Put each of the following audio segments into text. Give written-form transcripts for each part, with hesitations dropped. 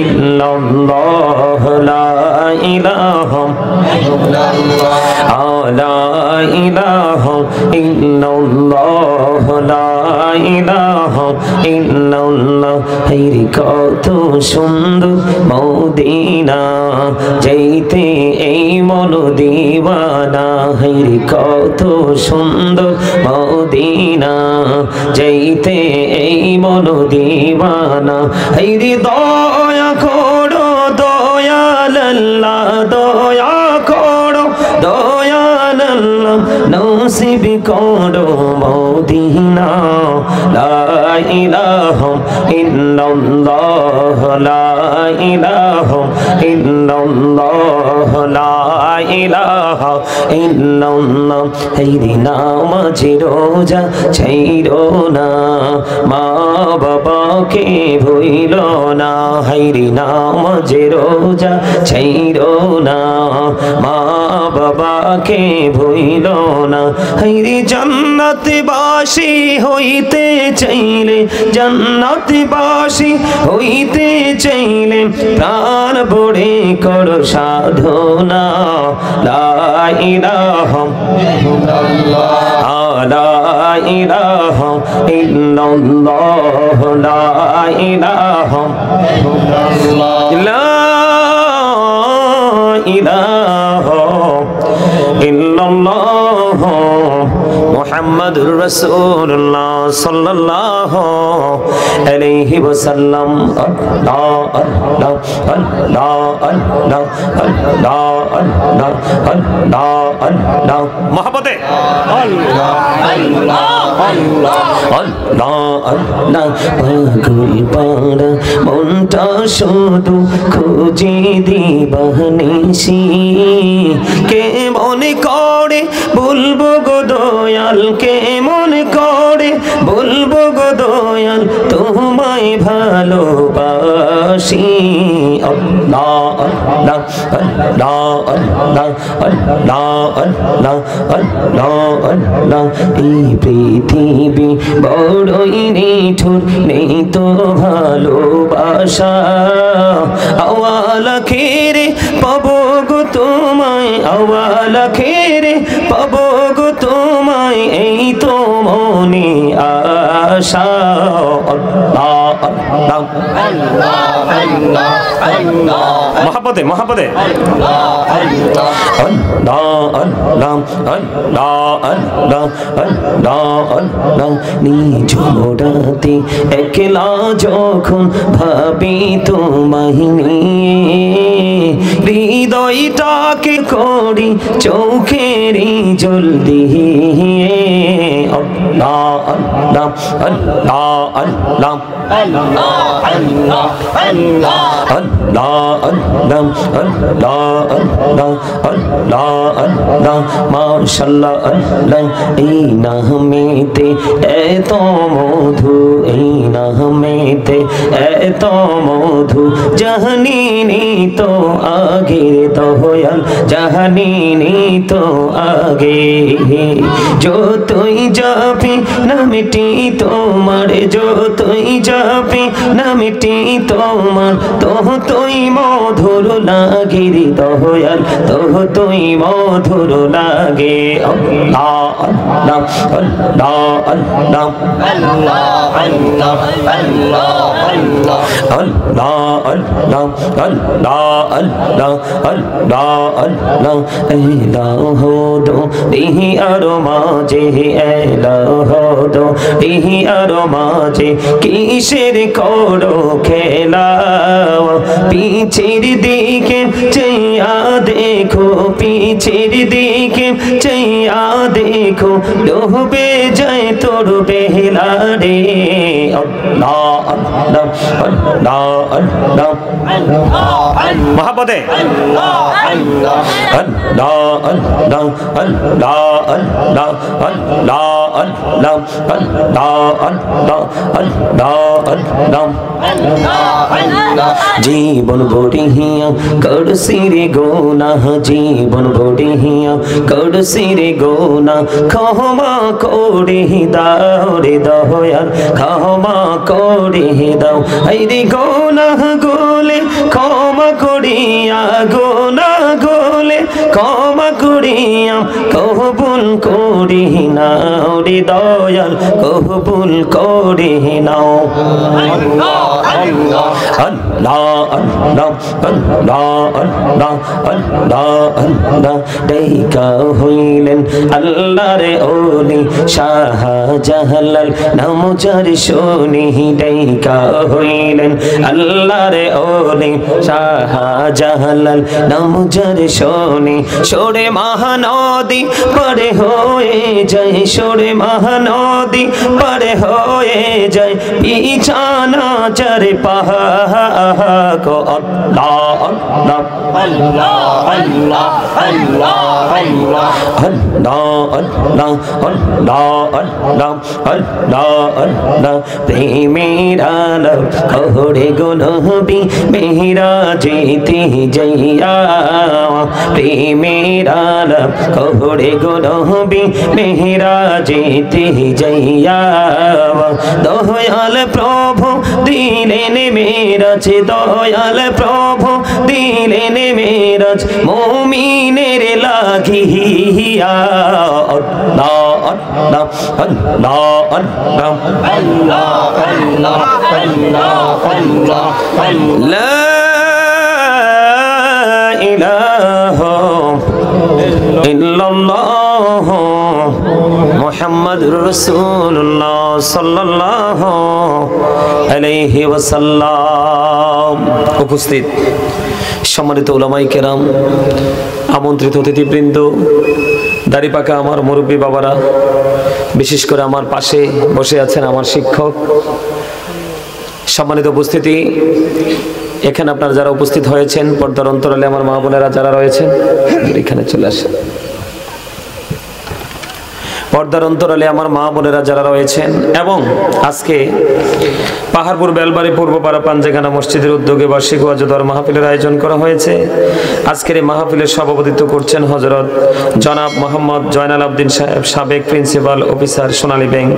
ইল্লাল্লাহ লা ইলাহা লা ইলাহা ইল্লাল্লাহ লা ইলাহা ইল্লাল্লাহ। হেরি কত সুন্দর মদিনা, যাইতে এই মন দিওয়ানা। হেরি কত সুন্দর মদিনা, যাইতে এই মন দিওয়ানা। হেরি দয়া করো দয়াল আল্লাহ, দয়া করো দয়াল আল্লাহ, নসিব করো মদিনা। লা ইলাহা ইল্লাল্লাহ লা ইলাহা ইল্লাল্লাহ লা ইলাহা ইল্লাল্লাহ। হেরি নামাজ রোজা ছাইরো না, মা বাবাকে ভুইলো না। হেরি নামাজ রোজা ছাইরো না, মা বাবাকে ভুইলো না। হেরি জান্নাতবাসী হইতে চাইলে, জান্নাতবাসী হইতে চাইলে প্রাণ ভরে কর সাধনা। লা ইলাহা ইল্লাল্লাহ লা ইলাহা ইল্লাল্লাহ লা ইলাহা লা ইলাহা ইল্লাল্লাহ মুহাম্মাদুর রাসূলুল্লাহ সাল্লাল্লাহু আলাইহি ওয়াসাল্লাম। আল্লাহ আল্লাহ আল্লাহ আল্লাহ আল্লাহ আল্লাহ আল্লাহ আল্লাহ মহব্বতে আল্লাহ আল্লাহ আল্লাহ আল্লাহ আল্লাহ। পাগল পারা মনটা শুধু খুঁজে দিবানিসি, কে মনে করে বলবো গো দয়াল, কে মনে করে বলবো গো দয়াল, তোমায় ভালোবাসি। আল্লাহ আল্লাহ আল্লাহ আল্লাহ আল্লাহ আল্লাহ আল্লাহ আল্লাহ। এই পৃথিবী বড়ই নিঠুর, নেই তো ভালোবাসা। আওয়ালা খেরে পাবো গো তোমায়, আওয়ালা খেরে পাবো গো তোমায়, এই তো মনে আশা। আল্লাহ আল্লাহ আল্লাহ আল্লাহ আল্লাহ মহব্বতে মহব্বতে আল্লাহ আল্লাহ আল্লাহ আল্লাহ আল্লাহ আল্লাহ আল্লাহ। নিজ মোড়াতে একলা যখন ভাবি তোমায় নিয়ে, হৃদয়টাকে করি চোখেরই জল দিয়ে। আল্লাহ আল্লাহ আল্লাহ আল্লাহ আল্লাহ আল্লাহ আল্লাহ আল্লাহ আল্লাহ আল্লাহ আল্লাহ আল্লাহ মাশাআল্লাহ আল্লাহ। এই নামেতে এত মধু, এই নামেতে এত মধু, জাহানিনি তো আগে দয়াল, জাহানিনি তো আগে। যতই যাবি নামটি তোমার, যতই যাবি নামটি তোমার, ততই মধুর লাগে রে দয়াল, ততই মধুর লাগে। আল্লাহ আল্লাহ আল্লাহ আল্লাহ আল্লাহ আল্লাহ আল্লাহ আল্লাহ আল্লাহ আল্লাহ আল্লাহ আল্লাহ আল্লাহ। এলাহ দো দিহি আর মাঝে, এলাহ দো দিহি আর মাঝে, কিসের করো খেলা। পিছের দিকে চাইয়া দেখো, পিছের দিকে চাইয়া দেখো, ডুবে যায় তোর বেলা রে। আল্লাহ আল্লাহ আল্লাহ আল্লাহ মহব্বতে আল্লাহ আল্লাহ আল্লাহ আল্লাহ আল্লাহ আল্লাহ আল্লাহ আল্লাহ আল্লাহ আল্লাহ আল্লাহ আল্লাহ জীবন বড়িয়া করছি রে গুনাহ জীবন বড়িয়া করছি রে গুনাহ ক্ষমা করে দাও রে দয়াল ক্ষমা করে দাও এই রে গুনাহ গোলে ক্ষমা করিয়া গুনাহ গোলে ক্ষমা করিয়া কবুল করি নাও রে দয়াল কবুল করি নাও আল্লাহ আল্লাহ আল্লাহ আল্লাহ আল্লাহ দেখা হইলেন আল্লাহর ওলি শাহজালাল নাম যার শুনি দেখা হইলেন আল্লাহর ওলি শাহজালাল নাম যার শুনি সরে মহানদী পারে হয়ে যায় সরে মহানদী পারে হয়ে যায় বিছানা যার পাহাড় কো আল্লাহ আল্লাহ আল্লাহ আল্লাহ আল্লাহ আল্লাহ আল্লাহ আল্লাহ আল্লাহ আল্লাহ প্রেমের আলো করে গো নবী মেরাজেতে যাইয়া প্রেমের আলো করে গো নবী মেরাজেতে যাইয়া দয়াল প্রভু দিলেন মেরাজ দয়াল প্রভু দিলেন মেরাজ মুমিনের লাগিয়া আল্লাহ আল্লাহ আল্লাহ আল্লাহ আল্লাহ আল্লাহ আল্লাহ লা ইলাহা ইল্লাল্লাহ মুহাম্মাদুর রাসূলুল্লাহ সাল্লাল্লাহু আলাইহি ওয়াসাল্লাম। উপস্থিত সম্মানিত উলামায়ে কেরাম, আমন্ত্রিত অতিথিবৃন্দ, দাড়িপাকা আমার মুরব্বী বাবারা, বিশেষ করে আমার পাশে বসে আছেন আমার শিক্ষক, সম্মানিত উপস্থিতি, এখানে আপনারা যারা উপস্থিত হয়েছেন, পর্দার অন্তরালে আমার মা বোনেরা যারা রয়েছেন এখানে চলে আসেন, পর্দার অন্তরালে আমার মা বোনেরা যারা রয়েছেন, এবং আজকে পাহাড়পুর বেলবাড়ি পূর্বপাড়া পাঞ্জেখানা মসজিদের উদ্যোগে বার্ষিক ওয়াজ দর মাহফিলের আয়োজন করা হয়েছে। আজকের এই মাহফিলের সভাপতিত্ব করছেন হযরত জনাব মোহাম্মদ জয়নাল আবদিন সাহেব, সাবেক প্রিন্সিপাল অফিসার সোনালী ব্যাংক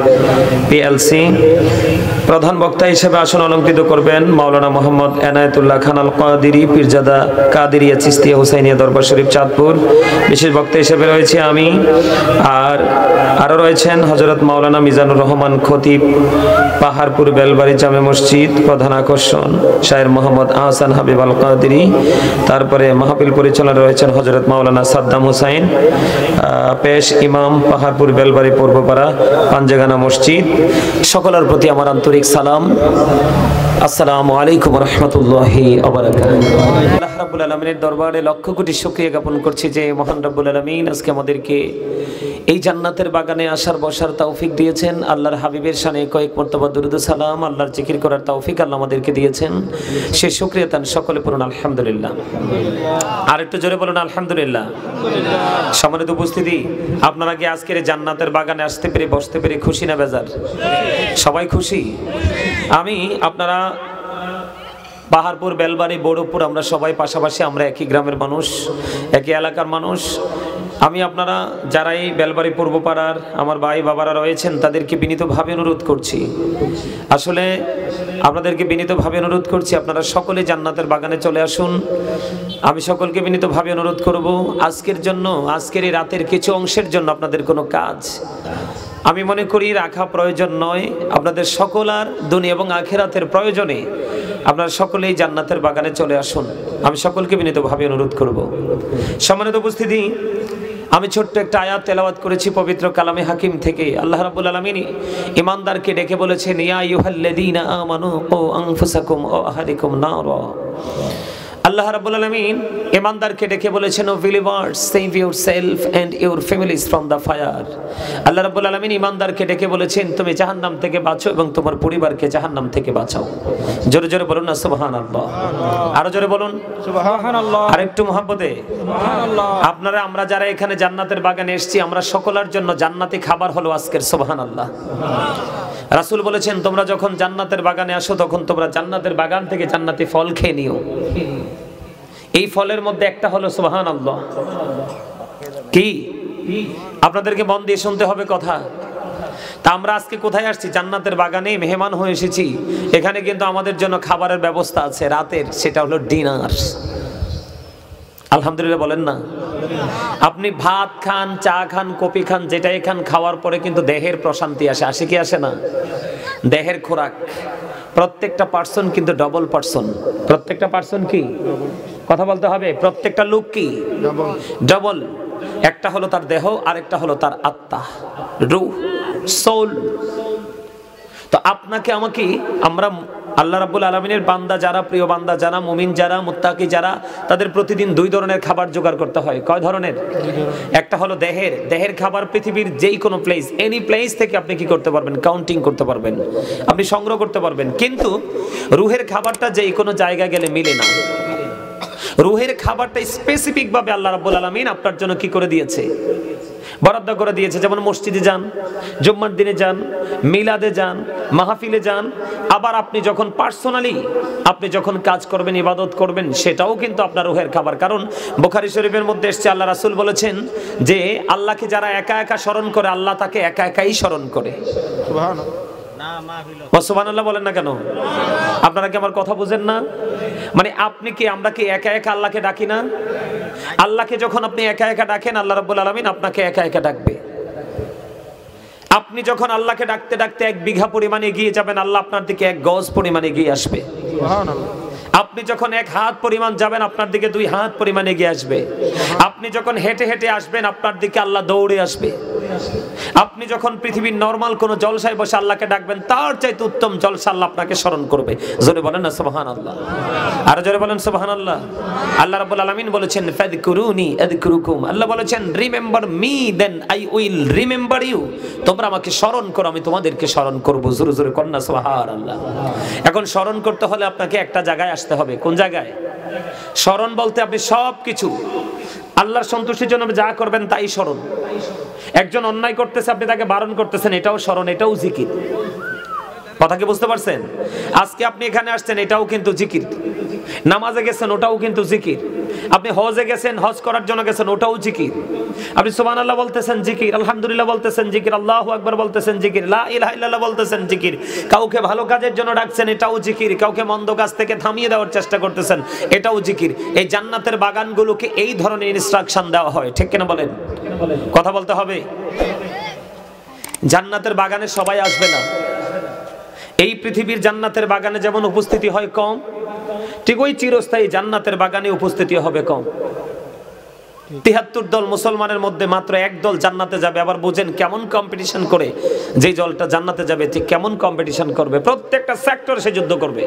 পিএলসি। প্রধান বক্তা হিসেবে আসন অলঙ্কৃত করবেন মাওলানা মোহাম্মদ এনায়েতুল্লাহ খান আল কাদিরি, পীরজাদা কাদিরিয়া চিস্তিয়া হুসাইনিয়া দরবার শরীফ চাঁদপুর। বিশেষ বক্তা হিসেবে রয়েছে আমি, আর আরও রয়েছেন হযরত মাওলানা মিজানুর রহমান খতিব, পাহাড়পুর বেলবাড়ি জামে মসজিদ। প্রধান আকর্ষণ শায়ের মোহাম্মদ আহসান হাবিব আল কাদিরি। তারপরে মাহফিল পরিচালনা রয়েছেন হযরত মাওলানা সাদ্দাম হুসাইন, পেশ ইমাম, পাহাড়পুর বেলবাড়ি পূর্বপাড়া পাঞ্জেখানা মসজিদ। সকলের প্রতি আমার আন্তরিক সালাম, আসসালামু আলাইকুম ওয়া রাহমাতুল্লাহি ওয়া বারাকাতুহু। আল্লাহ রাব্বুল আলামিনের দরবারে লক্ষ কোটি শুকরিয়া জ্ঞাপন করছি যে মহান রাব্বুল আলামিন আজকে আমাদেরকে এই জান্নাতের বাগানে আসার বসার তৌফিক দিয়েছেন। আল্লাহর হাবিবের শানে কয়েক মর্তবা দুরূদ ও সালাম, আল্লাহর জিকির করার তৌফিক আল্লাহ আমাদেরকে দিয়েছেন। সেই শুকরিয়া তান সকলে পড়ুন আলহামদুলিল্লাহ। আর একটু জোরে বলুন আলহামদুলিল্লাহ। সম্মানিত উপস্থিতি, আপনারা কি আজকের এই জান্নাতের বাগানে আসতে পেরে বসতে পেরে খুশি না বেজার? সবাই খুশি। আমি আপনারা পাহাড়পুর বেলবাড়ি বড়পুর আমরা সবাই পাশাপাশি, আমরা একই গ্রামের মানুষ, একই এলাকার মানুষ। আমি আপনারা যারা এই বেলবাড়ি পূর্বপাড়ার আমার ভাই বাবারা রয়েছেন তাদেরকে বিনীতভাবে অনুরোধ করছি, আসলে আপনাদেরকে বিনীতভাবে অনুরোধ করছি আপনারা সকলে জান্নাতের বাগানে চলে আসুন। আমি সকলকে বিনীতভাবে অনুরোধ করব, আজকের জন্য, আজকের এই রাতের কিছু অংশের জন্য আপনাদের কোনো কাজ আমি মনে করি রাখা প্রয়োজন নয়। আপনাদের সকল আর দুনিয়া এবং আখিরাতের প্রয়োজনে আপনারা সকলেই জান্নাতের বাগানে চলে আসুন, আমি সকলকে বিনীতভাবে অনুরোধ করব। সম্মানিত উপস্থিতি, আমি ছোট্ট একটা আয়াত তেলাওয়াত করেছি পবিত্র কালামে হাকিম থেকে। আল্লাহ রাব্বুল আলামিন ঈমানদারকে ডেকে বলেছেন, ইয়া আইয়ুহাল্লাযীনা আমানু কু আনফুসাকুম ওয়া আহলিকুম নারা। আল্লাহ রাব্বুল আলামিন ঈমানদারকে ডেকে বলেছেন, O believers, save yourself and your families from the fire. আল্লাহ রাব্বুল আলামিন ঈমানদারকে ডেকে বলেছেন, তুমি জাহান্নাম থেকে বাঁচো এবং তোমার পরিবারকে জাহান্নাম থেকে বাঁচাও। জোরে জোরে বলুন না সুবহানাল্লাহ। আরো জোরে বলুন সুবহানাল্লাহ। আরেকটু মহব্বতে সুবহানাল্লাহ। আপনারা আমরা যারা এখানে জান্নাতের বাগানে এসেছি, আমরা সকলের জন্য জান্নাতি খাবার হলো আজকের সুবহানাল্লাহ। রাসূল বলেছেন, তোমরা যখন জান্নাতের বাগানে আসো তখন তোমরা জান্নাতের বাগান থেকে জান্নাতি ফল খেয়ে নিও। এই ফলের মধ্যে একটা হলো সুবহানাল্লাহ। কি? আপনাদেরকে মন দিয়ে শুনতে হবে কথা। তা আমরা আজকে কোথায় আসছি? জান্নাতের বাগানে মেহমান হয়ে এসেছি। এখানে কিন্তু আমাদের জন্য খাবারের ব্যবস্থা আছে রাতের, সেটা হলো ডিনার। আলহামদুলিল্লাহ বলেন না। আপনি ভাত খান, চা খান, কফি খান, যেটাই খান, খাওয়ার পরে কিন্তু দেহের প্রশান্তি আসে। আসে কি আসে না? দেহের খোরাক। প্রত্যেকটা পার্সন কিন্তু ডবল পার্সন। প্রত্যেকটা পার্সন কি? কথা বলতে হবে। প্রত্যেকটা লোক কি? ডবল। একটা হলো তার দেহ, আরেকটা হলো তার আত্মা, রূহ, সোল। তো আপনাকে আমাকে, আমরা আল্লাহ রাব্বুল আলামিনের বান্দা যারা, প্রিয় বান্দা যারা, মুমিন যারা, মুত্তাকি যারা, তাদের প্রতিদিন দুই ধরনের খাবার জোগাড় করতে হয়। কয় ধরনের? একটা হলো দেহের খাবার। পৃথিবীর যেই কোনো প্লেস, এনি প্লেস থেকে আপনি কি করতে পারবেন? কাউন্টিং করতে পারবেন, আপনি সংগ্রহ করতে পারবেন। কিন্তু রুহের খাবারটা যেই কোনো জায়গায় গেলে মিলে না। রুহের খাবারটা স্পেসিফিক ভাবে আল্লাহ রাব্বুল আলামিন আপনার জন্য কি করে দিয়েছে? বরাদ্দ করে দিয়েছে। যেমন মসজিদে যান, জুম্মার দিনে যান, মিলাদে যান, মাহফিলে যান। আবার আপনি যখন পার্সোনালি আপনি যখন কাজ করবেন, ইবাদত করবেন, সেটাও কিন্তু আপনার রুহের খাবার। কারণ বুখারী শরীফের মধ্যে এসেছে, আল্লাহ রাসূল বলেছেন যে আল্লাহকে যারা একা একা স্মরণ করে, আল্লাহ তাকে একা একাই স্মরণ করে। সুবহানাল্লাহ। সুবহানাল্লাহ বলেন না কেন? আপনারা কি আমার কথা বুঝেন না? মানে আপনি কি, আমরা কি একা একা আল্লাহকে ডাকি না? আল্লাহকে যখন আপনি একা একা ডাকেন, আল্লাহ রাব্বুল আলামিন আপনাকে একা একা ডাকবে। আপনি যখন আল্লাহকে ডাকতে ডাকতে 1 বিঘা পরিমাণ এগিয়ে যাবেন, আল্লাহ আপনার দিকে 1 গজ পরিমাণ এগিয়ে আসবে। সুবহানাল্লাহ। আপনি যখন 1 হাত পরিমাণ যাবেন, আপনার দিকে 2 হাত পরিমাণ এগিয়ে আসবে। আপনি যখন হেঁটে হেঁটে আসবেন, আপনার দিকে আল্লাহ দৌড়ে আসবে। আপনি যখন পৃথিবীর নরমাল কোন জলসায় বসে আল্লাহকে ডাকবেন, তার চাইতে উত্তম জলসা আল্লাহ আপনাকে স্মরণ করবে। জোরে বলেন না সুবহানাল্লাহ। আর জোরে বলেন সুবহানাল্লাহ। আল্লাহ রাব্বুল আলামিন বলেছেন, ফাযকুরুনি আযকুরুকুম। আল্লাহ বলেছেন, remember me then I will remember you. তোমরা আমাকে স্মরণ করো, আমি তোমাদেরকে স্মরণ করব। জোরে জোরে কন্না সুবহানাল্লাহ। এখন স্মরণ করতে হলে আপনাকে একটা জায়গায় আসতে হবে। কোন জায়গায়? স্মরণ বলতে আপনি সবকিছু আল্লাহর সন্তুষ্টির জন্য যা করবেন তাই স্মরণ। একজন অন্যায় করতেছে, আপনি তাকে বারণ করতেছেন, এটাও স্মরণ, এটাও জিকির। কথা কি বুঝতে পারছেন? আজকে আপনি এখানে আসছেন, এটাও কিন্তু জিকির। নামাজে গেছেন, ওটাও কিন্তু জিকির। আপনি হজে গেছেন, হজ করার জন্য গেছেন, ওটাও জিকির। আপনি সুবহানাল্লাহ বলতেছেন, জিকির। আলহামদুলিল্লাহ বলতেছেন, জিকির। আল্লাহু আকবার বলতেছেন, জিকির। লা ইলাহা ইল্লাল্লাহ বলতেছেন, জিকির। কাউকে ভালো কাজের জন্য ডাকছেন, এটাও জিকির। কাউকে মন্দ কাজ থেকে থামিয়ে দেওয়ার চেষ্টা করতেছেন, এটাও জিকির। এই জান্নাতের বাগানগুলোকে এই ধরনের ইনস্ট্রাকশন দেওয়া হয়, ঠিক কিনা বলেন? কথা বলতে হবে। জান্নাতের বাগানে সবাই আসবে না। এই পৃথিবীর জান্নাতের বাগানে যেমন উপস্থিতি হয় কম, ঠিক ওই চিরস্থায়ী জান্নাতের বাগানে উপস্থিতি হবে কম। 73 দল মুসলমানের মধ্যে মাত্র 1 দল জান্নাতে যাবে। আবার বুঝেন কেমন কম্পিটিশন করে, যে দলটা জান্নাতে যাবে ঠিক কেমন কম্পিটিশন করবে। প্রত্যেকটা সেক্টর সে যুদ্ধ করবে।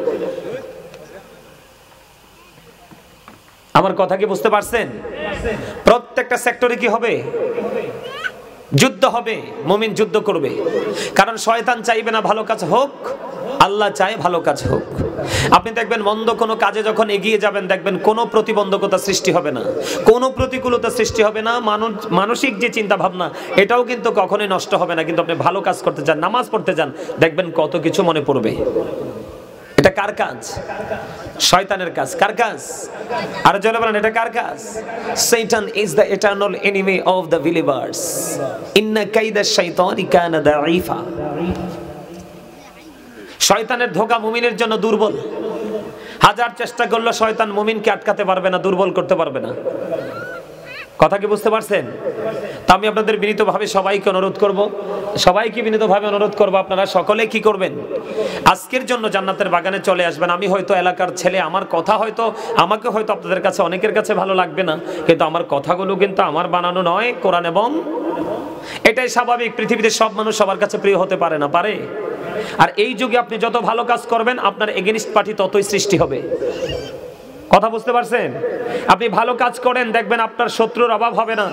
আমার কথা কি বুঝতে পারছেন? প্রত্যেকটা সেক্টরে কি হবে? যুদ্ধ হবে। মুমিন যুদ্ধ করবে। কারণ শয়তান চাইবে না ভালো কাজ হোক, আল্লাহ চায় ভালো কাজ হোক। আপনি দেখবেন মন্দ কোনো কাজে যখন এগিয়ে যাবেন, দেখবেন কোনো প্রতিবন্ধকতা সৃষ্টি হবে না, কোনো প্রতিকূলতা সৃষ্টি হবে না। মানসিক যে চিন্তা ভাবনা, এটাও কিন্তু কখনোই নষ্ট হবে না। কিন্তু আপনি ভালো কাজ করতে যান, নামাজ পড়তে যান, দেখবেন কত কিছু মনে পড়বে। এটা কার কাজ? শয়তানের কাজ। কার কাজ? আর জোরে বলেন, এটা কার কাজ? Satan is the eternal enemy of the believers. Inna kayda ash-shaytani kana da'ifa. শয়তানের ধোঁকা মুমিনের জন্য দুর্বল। হাজার চেষ্টা করলে শয়তান মুমিনকে আটকাতে পারবে না, দুর্বল করতে পারবে না। কথা কি বুঝতে পারছেন? তা আমি আপনাদের বিনীতভাবে সবাইকে অনুরোধ করব, আপনারা সকলে কি করবেন? আজকের জন্য জান্নাতের বাগানে চলে আসবেন। আমি হয়তো এলাকার ছেলে, আমার কথা হয়তো আমাকে হয়তো আপনাদের কাছে অনেকের কাছে ভালো লাগবে না, কিন্তু আমার কথাগুলো কিন্তু আমার বানানো নয়, কোরআন এবং এটাই স্বাভাবিক। পৃথিবীতে সব মানুষ সবার কাছে প্রিয় হতে পারে না, পারে? আর এই যুগে আপনি যত ভালো কাজ করবেন, আপনার এগেইনস্ট পার্টি ততই সৃষ্টি হবে। কথা বুঝতে পারছেন? আপনি ভালো কাজ করেন, দেখবেন আপনার শত্রুর অভাব হবে না।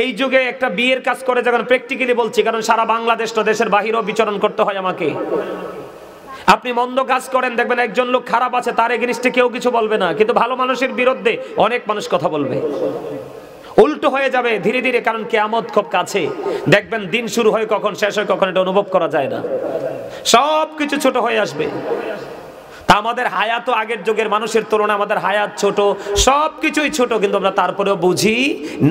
এই যুগে একটা বিয়ের কাজ করে যখন প্র্যাকটিক্যালি বলছি, কারণ সারা বাংলাদেশ তো দেশের বাহিরেও বিচরণ করতে হয় আমাকে। আপনি মন্দ কাজ করেন, দেখবেন একজন লোক খারাপ আছে, তার এগেইনস্টে কেউ কিছু বলবে না, কিন্তু ভালো মানুষের বিরুদ্ধে অনেক মানুষ কথা বলবে। উল্টো হয়ে যাবে ধীরে ধীরে, কারণ কিয়ামত খুব কাছে। দেখবেন দিন শুরু হয় কখন, শেষ হয় কখন, এটা অনুভব করা যায় না। সবকিছু ছোট হয়ে আসবে। তা আমাদের হায়াত আগের যুগের মানুষের তুলনায় আমাদের হায়াত ছোট, সবকিছুই ছোট, কিন্তু আমরা তারপরেও বুঝি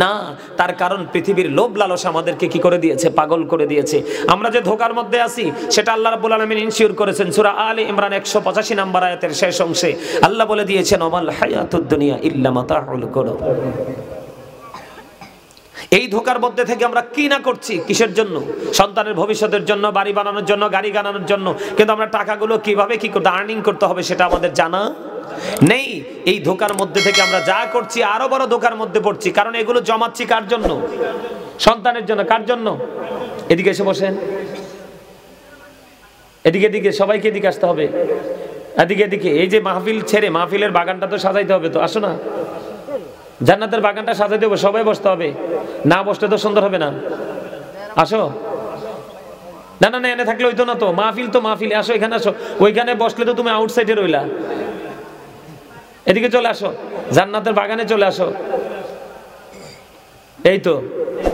না। তার কারণ পৃথিবীর লোভ লালসা আমাদেরকে কি করে দিয়েছে? পাগল করে দিয়েছে। আমরা যে ধোঁকার মধ্যে আছি সেটা আল্লাহ রাব্বুল আলামিন ইনশিওর করেছেন। সূরা আলে ইমরান 185 নম্বর আয়াতের শেষ অংশে আল্লাহ বলে দিয়েছেন, ওমাল হায়াতুদ দুনিয়া ইল্লা মাতাউল গুরুর। এই ধোঁকার মধ্যে থেকে আমরা কি না করছি, কিসের জন্য? সন্তানের ভবিষ্যতের জন্য, বাড়ি বানানোর জন্য, গাড়ি বানানোর জন্য। কিন্তু আমরা টাকাগুলো কিভাবে কি করতে, আর্নিং করতে হবে সেটা আমাদের জানা নেই। এই ধোঁকার মধ্যে থেকে আমরা যা করছি আরো বড় ধোঁকার মধ্যে পড়ছি। কারণ এগুলো জমাচ্ছি কার জন্য? সন্তানের জন্য। কার জন্য? এদিকে এসে বসেন, এদিকে এদিকে, সবাইকে এদিকে আসতে হবে, এদিকে এদিকে। এই যে মাহফিল ছেড়ে মাহফিলের বাগানটা তো সাজাইতে হবে, তো আসো না, জান্নাতের বাগানটা সাজাই দেবো, সবাই বসতে হবে, না বসলে তো সুন্দর হবে না। আসো। না না না, এনে থাকলে হইতো না তো, মাহফিল তো মাহফিল, আসো এখানে আসো। ওইখানে বসলে তো তুমি আউটসাইডে রইলা, এদিকে চলে আসো, জান্নাতের বাগানে চলে আসো। এই তো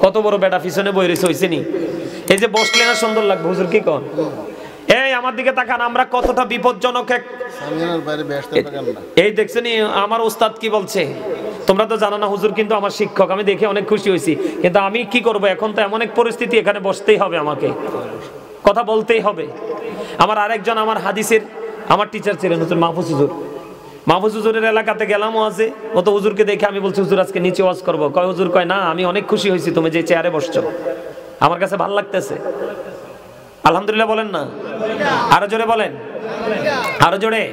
কত বড় বেটা পিছনে বই রয়েছে, হইছে নি? এই যে বসলে না সুন্দর লাগবে, হুজুর কি কন? এই আমার দিকে তাকান, আমরা কতটা বিপজ্জনক এক। এই দেখছেন আমার ওস্তাদ কি বলছে? তোমরা তো জানো না, হুজুর কিন্তু আমার শিক্ষক, আমি দেখে অনেক খুশি হয়েছি। কিন্তু আমি কি করব, এখন তো এমন এক পরিস্থিতি, এখানে বসতেই হবে, আমাকে কথা বলতেই হবে। আমার আরেকজন আমার হাদিসের আমার টিচার ছিলেন হুজুর মাহফুজ হুজুর। মাহফুজ হুজুরের এলাকাতে গেলাম ওয়াজে, ও তো হুজুরকে দেখে আমি বলছি, হুজুর আজকে নিচে ওয়াজ করবো। কয় হুজুর, কয় না, আমি অনেক খুশি হয়েছি তুমি যে চেয়ারে বসছো, আমার কাছে ভালো লাগতেছে। আলহামদুলিল্লাহ বলেন না? আরো জোরে বলেন, আরো জোরে।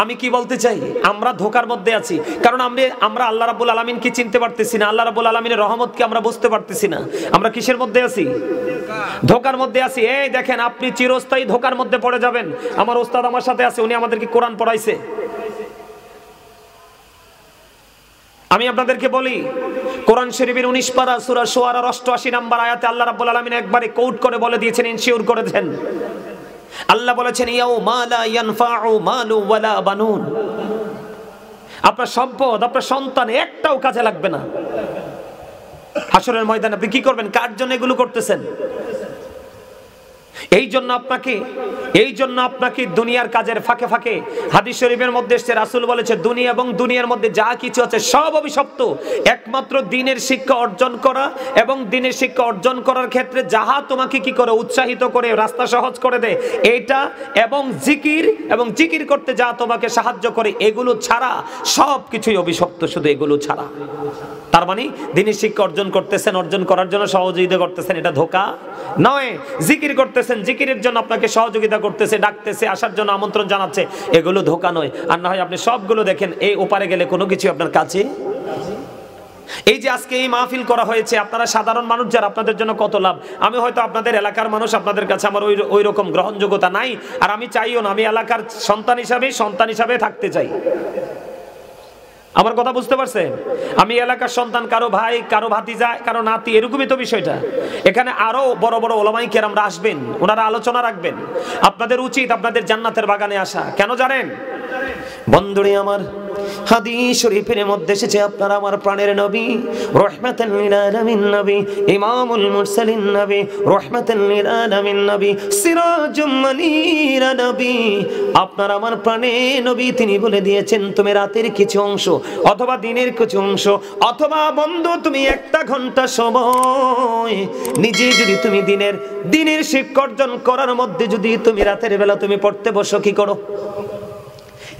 আমি কি বলতে চাই, আমরা ধোঁকার মধ্যে আছি, কারণ আমরা আল্লাহ রাব্বুল আলামিনকে চিনতে পারতেছি না, আল্লাহ রাব্বুল আলামিনের রহমতকে আমরা বুঝতে পারতেছি না। আমরা কিসের মধ্যে আছি? ধোঁকার মধ্যে আছি। এই দেখেন, আপনি চিরস্থায়ী ধোঁকার মধ্যে পড়ে যাবেন। আমার ওস্তাদ আমার সাথে আছে, উনি আমাদেরকে কোরআন পড়াইছে। আমি আপনাদেরকে বলি, কোরআন শরীফের 19 পারা সূরা শুআরার 88 নম্বর আয়াতে আল্লাহ রাব্বুল আলামিন একবারে কোট করে বলে দিয়েছেন, ইনশিওর করেছেন। আল্লাহ বলেছেন, ইয়াউমা লা ইয়ানফাউ মালু ওয়ালা বানুন। আপনার সম্পদ, আপনার সন্তান একটাও কাজে লাগবে না। হাসরের ময়দানে আপনি কি করবেন? কার জন্য এগুলো করতেছেন? এই জন্য আপনাকে দুনিয়ার কাজের ফাঁকে ফাঁকে, হাদিস শরীফের মধ্যে এসেছে, রাসূল বলেছে, দুনিয়া এবং দুনিয়ার মধ্যে যা কিছু আছে সব অভিশপ্ত। একমাত্র দ্বীনের শিক্ষা অর্জন করা এবং দ্বীনের শিক্ষা অর্জন করার ক্ষেত্রে যাহা তোমাকে কি করে উৎসাহিত করে, রাস্তা সহজ করে দেয়, এটা এবং জিকির করতে যা তোমাকে সাহায্য করে, এগুলো ছাড়া সব কিছুই অভিশপ্ত, শুধু এগুলো ছাড়া। তার মানে দ্বীনের শিক্ষা অর্জন করতেছেন, অর্জন করার জন্য সহযোগিতা করতেছেন, এটা ধোঁকা নয়। জিকির করতেছেন, জিকিরের জন্য আপনাকে সহযোগিতা করতেছে, ডাকতেছে, আসার জন্য আমন্ত্রণ জানাচ্ছে, এগুলো ধোঁকা নয়। আর না হয় আপনি সবগুলো দেখেন, এই ওপারে গেলে কোনো কিছু আপনার কাছে। এই যে আজকে এই মাহফিল করা হয়েছে, আপনারা সাধারণ মানুষ যারা, আপনাদের জন্য কত লাভ। আমি হয়তো আপনাদের এলাকার মানুষ, আপনাদের কাছে আমার ওই রকম গ্রহণযোগ্যতা নাই, আর আমি চাইও না। আমি এলাকার সন্তান হিসাবে থাকতে চাই। আমার কথা বুঝতে পারছেন? আমি এলাকার সন্তান, কারো ভাই, কারো ভাতিজা, কারো নাতি, এরকমই তো বিষয়টা। এখানে আরো বড় বড় ওলামায়ে কেরামরা আসবেন, ওনারা আলোচনা রাখবেন। আপনাদের উচিত আপনাদের জান্নাতের বাগানে আসা। কেন জানেন বন্ধুরে আমার? হাদিস শরীফের মধ্যে এসেছে, আপনারা আমার প্রাণের নবী, রাহমাতাল লিল আলামিন নবী, ইমামুল মুরসালিন নবী, রাহমাতাল লিল আলামিন নবী, সিরাজুম মুনীর নবী, আপনারা আমার প্রাণের নবী, তিনি বলে দিয়েছেন, তুমি রাতের কিছু অংশ অথবা দিনের কিছু অংশ, অথবা বন্ধু তুমি 1 ঘন্টা সময় নিজে যদি তুমি দিনের শিক্ষা অর্জন করার মধ্যে যদি তুমি রাতের বেলা তুমি পড়তে বসো, কি করো?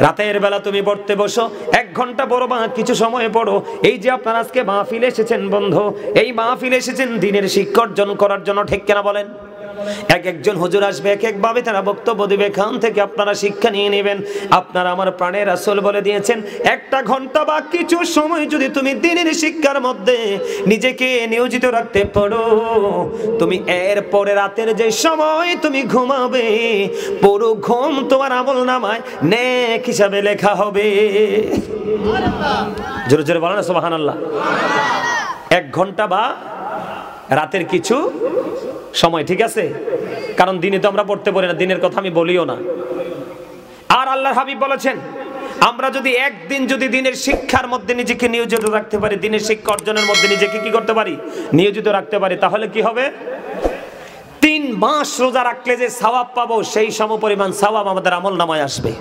রাতের বেলা তুমি পড়তে বসো, 1 ঘন্টা পড়ো বা কিছু সময় পড়ো। এই যে আপনারা আজকে মাহফিলে এসেছেন বন্ধু, এই মাহফিলে এসেছেন দ্বীনের শিক্ষা অর্জন করার জন্য, ঠিক কিনা বলেন? এক একজন হুজুর আসবে, এক এক ভাবে তারা বক্তব্য দিবে, খান থেকে আপনারা শিক্ষা নিয়ে নেবেন। আপনারা আমার প্রাণের রাসূল বলে দিয়েছেন, একটা ঘন্টা বা কিছু সময় যদি তুমি দ্বীনের শিক্ষার মধ্যে নিজেকে নিয়োজিত রাখতে পারো, তুমি এর পরে রাতের যে সময় তুমি ঘুমাবে, পুরো ঘুম তোমার আমলনামায় নেক হিসাবে লেখা হবে। জোরে জোরে বলেন সুবহানাল্লাহ। 1 ঘন্টা বা রাতের কিছু সময়, ঠিক আছে? কারণ দিনে তো আমরা পড়তে পারি না, দিনের কথা আমি বলিও না। আর আল্লাহর হাবিব বলেছেন, আমরা যদি একদিন যদি দিনের শিক্ষার মধ্যে নিজেকে নিয়োজিত রাখতে পারি, দিনের শিক্ষা অর্জনের মধ্যে নিজেকে কি করতে পারি, নিয়োজিত রাখতে পারি, তাহলে কি হবে? 3 মাস রোজা রাখলে যে সওয়াব পাবো, সেই সমপরিমাণ সওয়াব আমাদের আমলনামায় আসবে।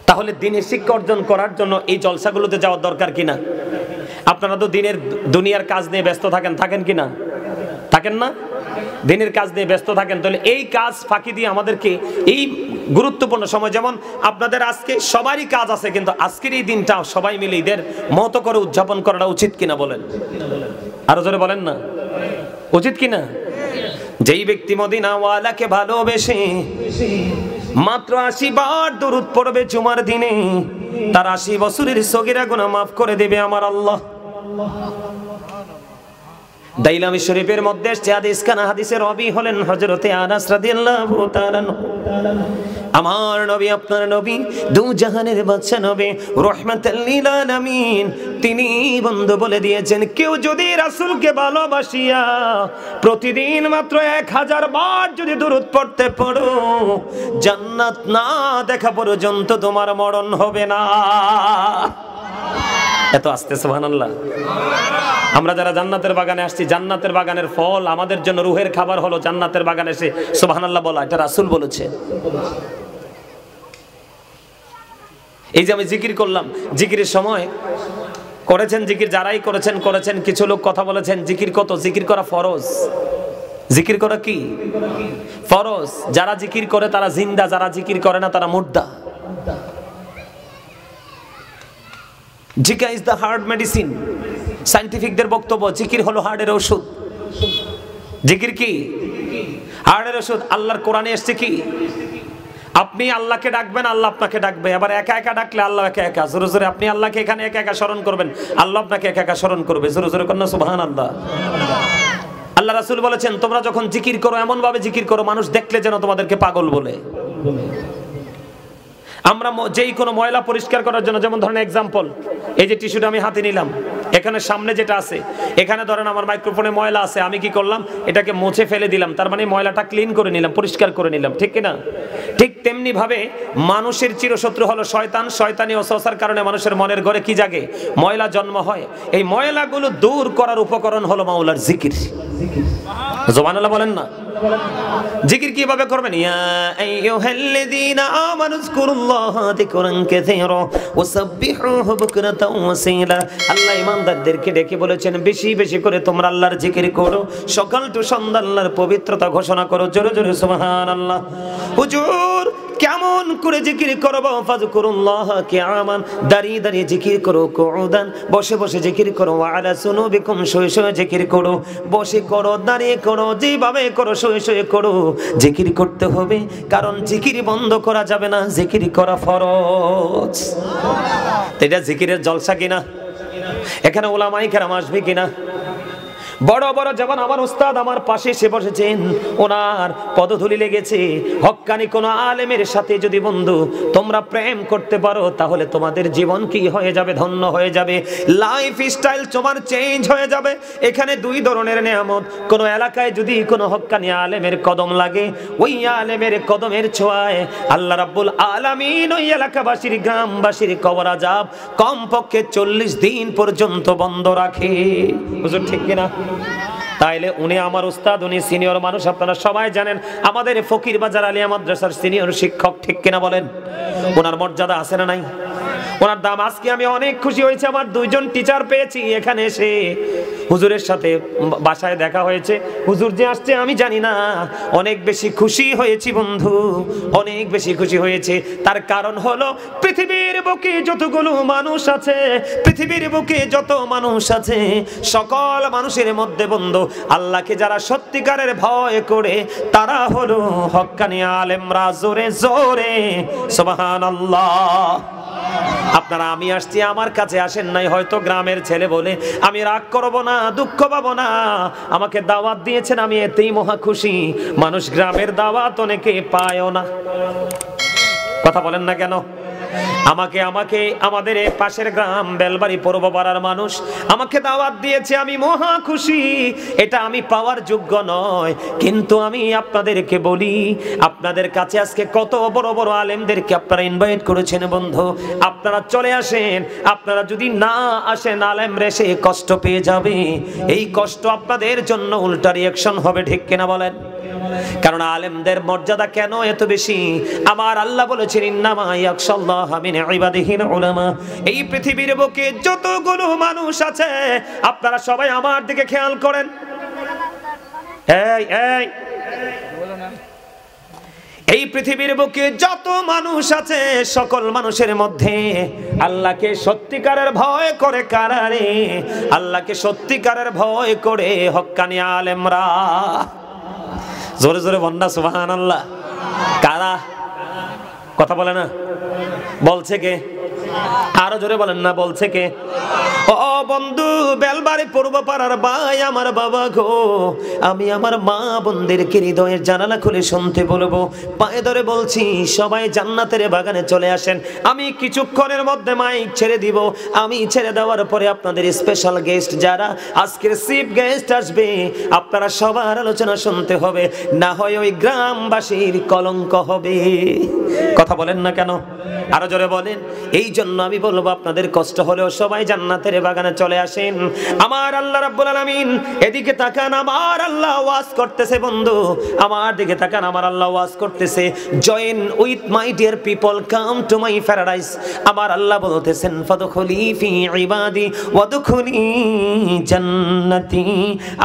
তাহলে দিনের শিক্ষা অর্জন করার জন্য এই জলসাগুলোতে যাওয়ার দরকার কিনা? আপনারা তো দিনের দুনিয়ার কাজ নিয়ে ব্যস্ত থাকেন কিনা? থাকেন না? দিনের কাজ নিয়ে ব্যস্ত থাকেন। তাহলে এই কাজ ফাঁকি দিয়ে আমাদেরকে এই গুরুত্বপূর্ণ সময়, যেমন আপনাদের আজকে সবারই কাজ আছে, কিন্তু আজকের এই দিনটা সবাই মিলে ঈদের মতো করে উদযাপন করাটা উচিত কিনা বলেন? আরো জোরে বলেন না, উচিত কিনা? যেই ব্যক্তি মদিনাওয়ালাকে ভালোবেসে মাত্র 80 বার দরুদ পড়বে জুমার দিনে, তার 80 বছরের সগীরা গুনাহ মাফ করে দেবে আমার আল্লাহ। দাইলামি শরীফের মধ্যে এসেছে হাদিস, খানা হাদিসের রাবী হলেন হযরতে আনাস রাদিয়াল্লাহু তাআলা। আমার নবী, আপনার নবী, দু জাহানের বাদশা নবী, রাহমাতাল লিল আলামিন, তিনি বন্ধু বলে দিয়েছেন, কেউ যদি রাসূলকে ভালোবাসিয়া প্রতিদিন মাত্র 1000 বার যদি দরুদ পড়তে পারো, জান্নাত না দেখা পর্যন্ত তোমার মরণ হবে না। এত আস্তে সুবহানাল্লাহ। আমরা যারা জান্নাতের বাগানে আসছি, জান্নাতের বাগানের ফল আমাদের জন্য রুহের খাবার হলো জান্নাতের বাগানে এসে সুবহানাল্লাহ বলা, এটা রাসূল বলেছে। এই যে আমি জিকির করলাম, জিকিরের সময় করেছেন জিকির, যারাই করেছেন। কিছু লোক কথা বলেছেন জিকির কত, জিকির করা ফরজ। জিকির করা কি ফরজ? যারা জিকির করে তারা জিন্দা, যারা জিকির করে না তারা মুর্দা। জিকির ইজ দ্য হার্ট মেডিসিন। সায়েন্টিফিকদের বক্তব্য, জিকির হলো হার্টের ওষুধ। জিকির কি? হার্টের ওষুধ। আল্লাহর কোরআনে এসেছে কি, আপনি আল্লাহকে ডাকবেন, আল্লাহ আপনাকে ডাকবে। আবার একা একা ডাকলে আল্লাহ একা একা। জোরে জোরে আপনি আল্লাহকে এখানে একা একা স্মরণ করবেন, আল্লাহ আপনাকে একা একা স্মরণ করবে। জোরে জোরে কন্যা সুবহানাল্লাহ। আল্লাহ রাসূল বলেছেন, তোমরা যখন জিকির করো এমন ভাবে জিকির করো মানুষ দেখলে যেন তোমাদেরকে পাগল বলে। আমরা যেই কোনো ময়লা পরিষ্কার করার জন্য, যেমন ধরেন এক্সাম্পল, এই যে টিস্যুটা আমি হাতে নিলাম, এখানে সামনে যেটা আছে, এখানে ধরেন আমার মাইক্রোফোনে ময়লা আছে, আমি কি করলাম, এটাকে মুছে ফেলে দিলাম, তার মানে ময়লাটা ক্লিন করে নিলাম, পরিষ্কার করে নিলাম, ঠিক কিনা? ঠিক তেমনি ভাবে মানুষের চিরশত্রু হলো শয়তান। শয়তানি ওসওয়াসার কারণে মানুষের মনের ঘরে কি জাগে, ময়লা জন্ম হয়। এই ময়লাগুলো দূর করার উপকরণ হলো মাওলার জিকির। সুবহানাল্লাহ বলেন না? জিকির কিভাবে করবেন? ইয়া আইয়ুহাল্লাযীনা আমানু যকুরুল্লাহা যিকরান কাসীরা ওয়াসাব্বিহুহু বুকরাতাও ওয়াসীলা। আল্লাহ ঈমানদারদেরকে ডেকে বলেছেন, বেশি বেশি করে তোমরা আল্লাহর জিকির করো, সকাল টু সন্ধ্যা আল্লাহর পবিত্রতা ঘোষণা করো। জোরে জোরে সুবহানাল্লাহ। হুজুর কেমন করে জিকির করব? ফাযকুরুল্লাহা কিয়ামান, দাঁড়িয়ে দাঁড়িয়ে জিকির করো, কুউদান, বসে বসে জিকির করো, আলা সুনুবিকুম, শুয়ে শুয়ে জিকির করো, বসে করো, দাঁড়িয়ে করো, যেভাবে করো শুয়ে শুয়ে করো, জিকির করতে হবে। কারণ জিকির বন্ধ করা যাবে না, জিকির করা ফরজ। এটা জিকিরের জলসা কিনা? এখানে উলামায়ে কেরাম আসবে কিনা? বড় বড় যেমন আমার উস্তাদ আমার পাশে এসে বসেছেন, ওনার পদধূলি লেগেছে। হক্কানি কোন আলেমের সাথে যদি বন্ধু তোমরা প্রেম করতে পারো, তাহলে তোমাদের জীবন কি হয়ে যাবে? ধন্য হয়ে যাবে। লাইফ স্টাইল তোমার চেঞ্জ হয়ে যাবে। এখানে 2 ধরনের নিয়ামত। কোন এলাকায় যদি কোন হক্কানি আলেমের কদম লাগে, ওই আলেমের কদমের ছোঁয়ায় আল্লাহ রাব্বুল আলামিন ওই এলাকাবাসীর, গ্রামবাসীর কবর আযাব কমপক্ষে 40 দিন পর্যন্ত বন্ধ রাখে। হুজুর ঠিক কিনা? তাইলে উনি আমার উস্তাদ, উনি সিনিয়র মানুষ, আপনারা সবাই জানেন, আমাদের ফকির বাজার আলিয়া মাদ্রাসার সিনিয়র শিক্ষক, ঠিক কিনা বলেন? ওনার মর্যাদা আছে না নাই? ওনার দাম আজকে আমি অনেক খুশি হয়েছে, আমার দুইজন টিচার পেয়েছি এখানে এসে। হুজুরের সাথে বাসায় দেখা হয়েছে, হুজুর যে আসছে আমি জানি না, অনেক বেশি খুশি হয়েছি বন্ধু, অনেক বেশি খুশি হয়েছে। তার কারণ হলো পৃথিবীর বুকে যতগুলো মানুষ আছে, পৃথিবীর বুকে যত মানুষ আছে, সকল মানুষের মধ্যে বন্ধু আল্লাহকে যারা সত্যিকারের ভয় করে তারা হলো হক্কানি আলেমরা। জোরে জোরে সুবহানাল্লাহ। আপনারা আমি আসছি, আমার কাছে আসেন নাই হয়তো গ্রামের ছেলে বলে, আমি রাগ করব না, দুঃখ পাবো না। আমাকে দাওয়াত দিয়েছেন, আমি এতেই মহা খুশি। মানুষ গ্রামের দাওয়াত অনেকে পায়ও না, কথা বলেন না কেন? আমাকে আমাদের এই পাশের গ্রাম বেলবাড়ি পূর্বপাড়ার মানুষ আমাকে দাওয়াত দিয়েছে, আমি মহা খুশি। এটা আমি পাওয়ার যোগ্য নয়, কিন্তু আমি আপনাদেরকে বলি, আপনাদের কাছে আজকে কত বড় বড় আলেমদেরকে আপনারা ইনভাইট করেছেন বন্ধু, আপনারা চলে আসেন। আপনারা যদি না আসেন আলেমরা এসে কষ্ট পেয়ে যাবে, এই কষ্ট আপনাদের জন্য উল্টা রিঅ্যাকশন হবে, ঠিক কিনা বলেন? কারণ আলেমদের মর্যাদা কেন এত বেশি? আমার আল্লাহ বলেছেন ইন্নামা ইয়াখশাল্লাহা মিন ইবাদিহিল উলামা। এই পৃথিবীর বুকে যতগুলো মানুষ আছে আপনারা সবাই আমার দিকে খেয়াল করেন। এই পৃথিবীর বুকে যত মানুষ আছে সকল মানুষের মধ্যে আল্লাহকে সত্যিকারের ভয় করে কারা রে? আল্লাহকে সত্যিকারের ভয় করে হক্কানি আলেমরা। জোরে জোরে বন্না সুবহানাল্লাহ। কারা? কথা বলে না, বলছে কে? আরো জোরে বলেন না, বলছে কে? ও বন্ধু বেলবাড়ি পূর্বপাড়ার ভাই আমার বাবা গো, আমি আমার মা বোনদেরকে হৃদয়ের জানালা খুলে শুনতে বলবো, পায়ে ধরে বলছি সবাই জান্নাতের বাগানে চলে আসেন। আমি কিছুক্ষণের মধ্যে মাইক ছেড়ে দিব, আমি ছেড়ে দেওয়ার পরে আপনাদের স্পেশাল গেস্ট যারা আজকের চিফ গেস্ট আসবে আপনারা সবার আলোচনা শুনতে হবে, না হয় ওই গ্রামবাসীর কলঙ্ক হবে। কথা বলেন না কেন? আরো জোরে বলেন। এই জন্য আমি বলবো আপনাদের কষ্ট হলেও সবাই জান্নাতের বাগানে চলে আসেন। আমার আল্লাহ রাব্বুল আলামিন এদিকে তাকান, আমার আল্লাহ ওয়াজ করতেছে বন্ধু, আমার দিকে তাকান, আমার আল্লাহ ওয়াজ করতেছে, join with my dear people, come to my paradise. আমার আল্লাহ বলতেছেন ফাদখুলি ফি ইবাদি ওয়াদখুলি জান্নাতি।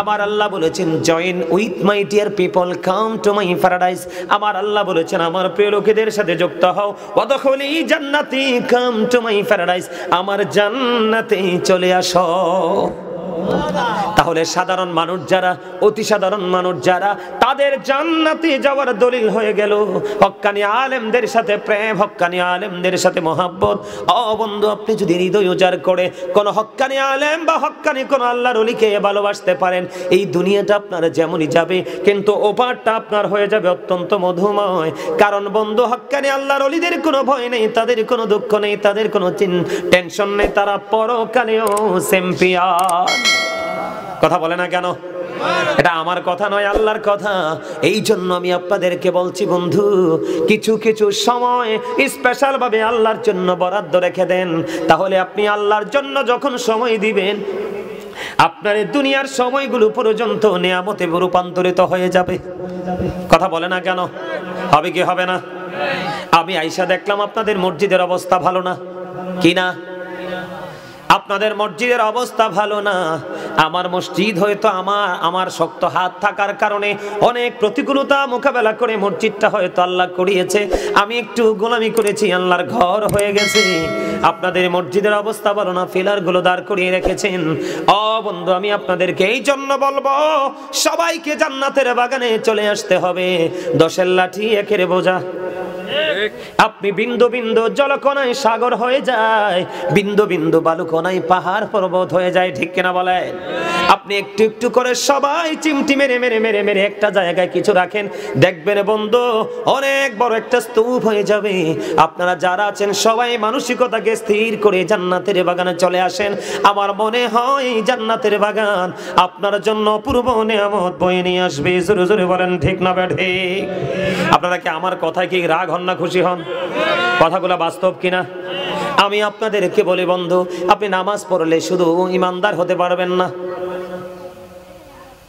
আমার আল্লাহ বলেছেন join with my dear people, come to my paradise. আমার আল্লাহ বলেছেন আমার প্রিয় লোকেদের সাথে যুক্ত হও, ওয়াদখুলি জান্নাতি, কাম টু মাই প্যারাডাইস, আমার জান্নাতে চলে আসো। তাহলে সাধারণ মানুষ যারা, অতি সাধারণ মানুষ যারা, তাদের জান্নাতে যাওয়ার দলিল হয়ে গেল হক্কানি আলেমদের সাথে প্রেম, হক্কানি আলেমদের সাথে মহব্বত। ও বন্ধু, আপনি যদি হৃদয় উজাড় করে কোন হক্কানি আলেম বা হক্কানি কোন আল্লাহর ওলিকে ভালোবাসতে পারেন, এই দুনিয়াটা আপনার যেমনই যাবে কিন্তু ওপারটা আপনার হয়ে যাবে অত্যন্ত মধুময়। কারণ বন্ধু হক্কানি আল্লাহর ওলিদের কোনো ভয় নেই, তাদের কোনো দুঃখ নেই, তাদের কোনো টেনশন নেই, তারা পরকালেও চ্যাম্পিয়ন। কথা বলে না কেন? এটা আমার কথা নয়, আল্লাহর কথা। এই জন্য আমি আপনাদেরকে বলছি বন্ধু, কিছু কিছু সময় স্পেশাল ভাবে আল্লাহর জন্য বরাদ্দ রেখে দেন, তাহলে আপনি আল্লাহর জন্য যখন সময় দিবেন আপনার দুনিয়ার সময়গুলো পর্যন্ত নিয়ামতে রূপান্তরিত হয়ে যাবে। কথা বলে না কেন? হবে কি হবে না? আমি আইসা দেখলাম আপনাদের মসজিদের অবস্থা ভালো না, কি না? আপনাদের মসজিদের অবস্থা ভালো না। আমার মসজিদ হয়তো আমার শক্ত হাত থাকার কারণে অনেক প্রতিকূলতা মোকাবেলা করে মসজিদটা হয়তো আল্লাহ করিয়েছে, আমি একটু গোলামি করেছি, আল্লাহর ঘর হয়ে গেছে। আপনাদের মসজিদের অবস্থা ভালো না, ফিলারগুলো দাঁড় করিয়ে রেখেছেন। ও বন্ধু, আমি আপনাদেরকে এই জন্য বলবো সবাইকে জান্নাতের বাগানে চলে আসতে হবে। 10-এর লাঠি 1-এর বোঝা। আপনি বিন্দু বিন্দু জলকণায় সাগর হয়ে যায়, বিন্দু বিন্দু বালুকণায় পাহাড় পর্বত হয়ে যায়, ঠিক কিনা বলেন? আপনি একটু একটু করে সবাই চিমটি মেরে মেরে মেরে মেরে একটা জায়গায় কিছু রাখেন, দেখবেন বন্ধু অনেক বড় একটা স্তূপ হয়ে যাবে। আপনারা যারা আছেন সবাই মানসিকতাকে স্থির করে জান্নাতের বাগানে চলে আসেন। আমার মনে হয় জান্নাতের বাগান আপনার জন্য পূর্ব নিয়ামত বয়ে নিয়ে আসবে। জোরে জোরে বলেন ঠিক না বেঠে? আপনারা কি আমার কথায় কি রাগ হন না খুশি হন? কথাগুলো বাস্তব কিনা? আমি আপনাদেরকে বলি বন্ধু, আপনি নামাজ পড়লে শুধু ইমানদার হতে পারবেন না,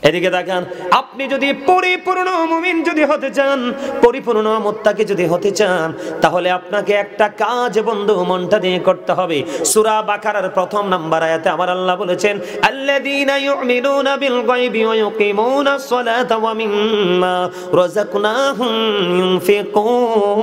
এদিকে দেখেন, আপনি যদি পরিপূর্ণ মুমিন যদি হতে চান, পরিপূর্ণ মুত্তাকি যদি হতে চান, তাহলে আপনাকে একটা কাজ বন্ধু মনটা দিয়ে করতে হবে। সূরা বাকারার প্রথম নাম্বার আয়াতে আমার আল্লাহ বলেছেন, আল্লাযীনা ইউমিনুনা বিল গায়বি ওয়া ইউকিমুনাস সালাতা ওয়া মিম্মা রাযাকনাহুম ইউনফিকুন।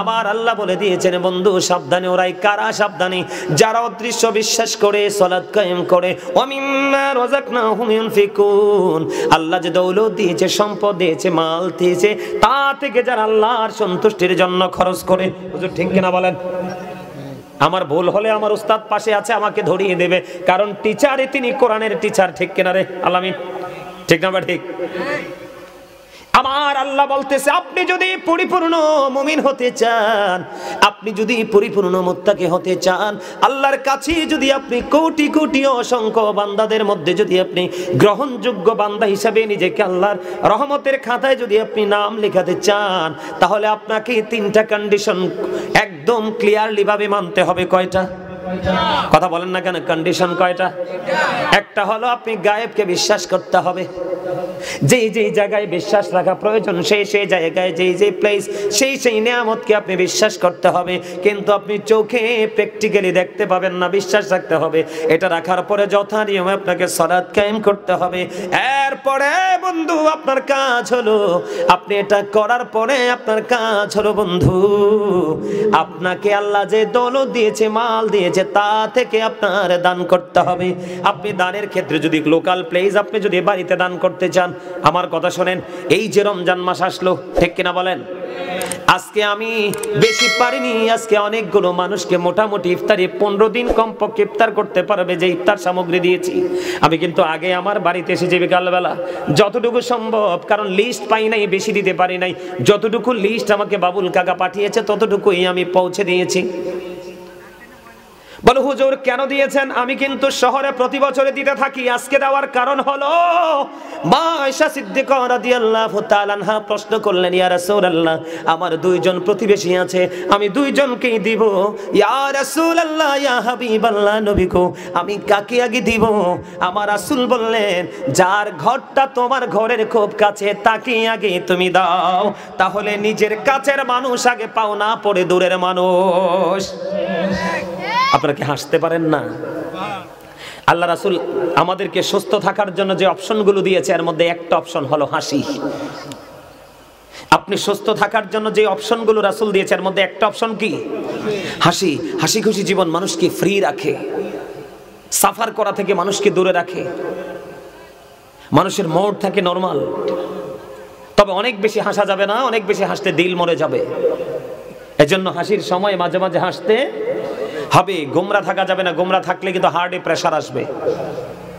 আবার আল্লাহ বলে দিয়েছেন বন্ধু সাবধানে, ওরাই কারা সাবধানে, যারা অদৃশ্য বিশ্বাস করে, সালাত কায়েম করে, ওয়া মিম্মা রাযাকনাহুম ইউনফিকুন, আল্লাহ যে দৌলত দিয়েছে, সম্পদ দিয়েছে, মাল দিয়েছে, তা থেকে যারা আল্লাহর সন্তুষ্টির জন্য খরচ করে। হুজুর ঠিক কিনা বলেন? আমার ভুল হলে আমার উস্তাদ পাশে আছে, আমাকে ধরিয়ে দেবে, কারণ টিচারে তিনি কোরআনের টিচার। ঠিক কিনা রে আলামিন? ঠিক না? ঠিক। আমার আল্লাহ বলতেছে, আপনি যদি পরিপূর্ণ মুমিন হতে চান, আপনি যদি পরিপূর্ণ মুত্তাকি হতে চান, আল্লাহর কাছে যদি আপনি কোটি কোটি অসংখ্য বান্দাদের মধ্যে যদি আপনি গ্রহণযোগ্য বান্দা হিসাবে নিজেকে আল্লাহর রহমতের খাতায় যদি আপনি নাম লেখাতে চান, তাহলে আপনাকে তিনটা কন্ডিশন একদম ক্লিয়ারলি ভাবে মানতে হবে। কয়টা? কথা বলেন না কেন? কন্ডিশন কয়টা? একটা হলো আপনি গায়েবকে বিশ্বাস করতে হবে। যেই যেই জায়গায় বিশ্বাস রাখা প্রয়োজন, সেই সেই জায়গায়, যেই যেই প্লেস, সেই সেই নিয়ামতকে আপনি বিশ্বাস করতে হবে। কিন্তু আপনি চোখে প্র্যাকটিক্যালি দেখতে পাবেন না, বিশ্বাস রাখতে হবে। এটা রাখার পরে যথা নিয়মে আপনাকে সালাত কায়েম করতে হবে। এরপরে বন্ধু আপনার কাজ হলো, আপনি এটা করার পরে আপনার কাজ হলো বন্ধু, আপনাকে আল্লাহ যে দৌলত দিয়েছে, মাল দিয়েছে, তা থেকে আপনার দান করতে হবে। আপনি দানের ক্ষেত্রে যদি লোকাল প্লেস, আপনি যদি বাড়িতে দান করতে চান, আমার কথা শোনেন, এই যে রমজান মাস আসলো, ঠিক কিনা বলেন? আজকে আমি বেশি পারিনি, আজকে অনেকগুলো মানুষকে মোটামুটি ইফতারি 15 দিন কমপক্ষে ইফতার করতে পারবে যে ইফতার সামগ্রী দিয়েছি। আমি কিন্তু আগে আমার বাড়িতে এসেছি বিকালবেলা, যতটুকু সম্ভব, কারণ লিস্ট পাই নাই, বেশি দিতে পারি নাই, যতটুকু লিস্ট আমাকে বাবুল কাকা পাঠিয়েছে ততটুকুই আমি পৌঁছে দিয়েছি। বলো হুজুর কেন দিয়েছেন? আমি কিন্তু শহরে প্রতি বছরে দিতে থাকি। আজকে দেওয়ার কারণ হলো, মা আয়েশা সিদ্দিকা রাদিয়াল্লাহু তাআলা আনহা প্রশ্ন করলেন, ইয়া রাসূলুল্লাহ, আমার দুইজন প্রতিবেশী আছে, আমি দুইজনকেই দিব। ইয়া রাসূলুল্লাহ, ইয়া হাবিবাল্লাহ, নবী গো, আমি কাকে আগে দিব? আমার রাসূল বললেন, যার ঘরটা তোমার ঘরের খুব কাছে, তাকে আগে তুমি দাও। তাহলে নিজের কাছের মানুষ আগে পাও না, পরে দূরের মানুষ। আপনারা কি হাসতে পারেন না? আল্লাহ রাসূল আমাদেরকে সুস্থ থাকার জন্য যে অপশনগুলো দিয়েছে, এর মধ্যে একটা অপশন হলো হাসি। আপনি সুস্থ থাকার জন্য যে অপশনগুলো রাসূল দিয়েছে, এর মধ্যে একটা অপশন কি? হাসি। হাসি খুশি জীবন মানুষকে ফ্রি রাখে, সাফার করা থেকে মানুষকে দূরে রাখে, মানুষের মোড থাকে নরমাল। তবে অনেক বেশি হাসা যাবে না, অনেক বেশি হাসতে দিল মরে যাবে। এজন্য হাসির সময় মাঝে মাঝে হাসতে হবে, গোমরা থাকা যাবে না। গোমরা থাকলে কিন্তু হার্টে প্রেসার আসবে।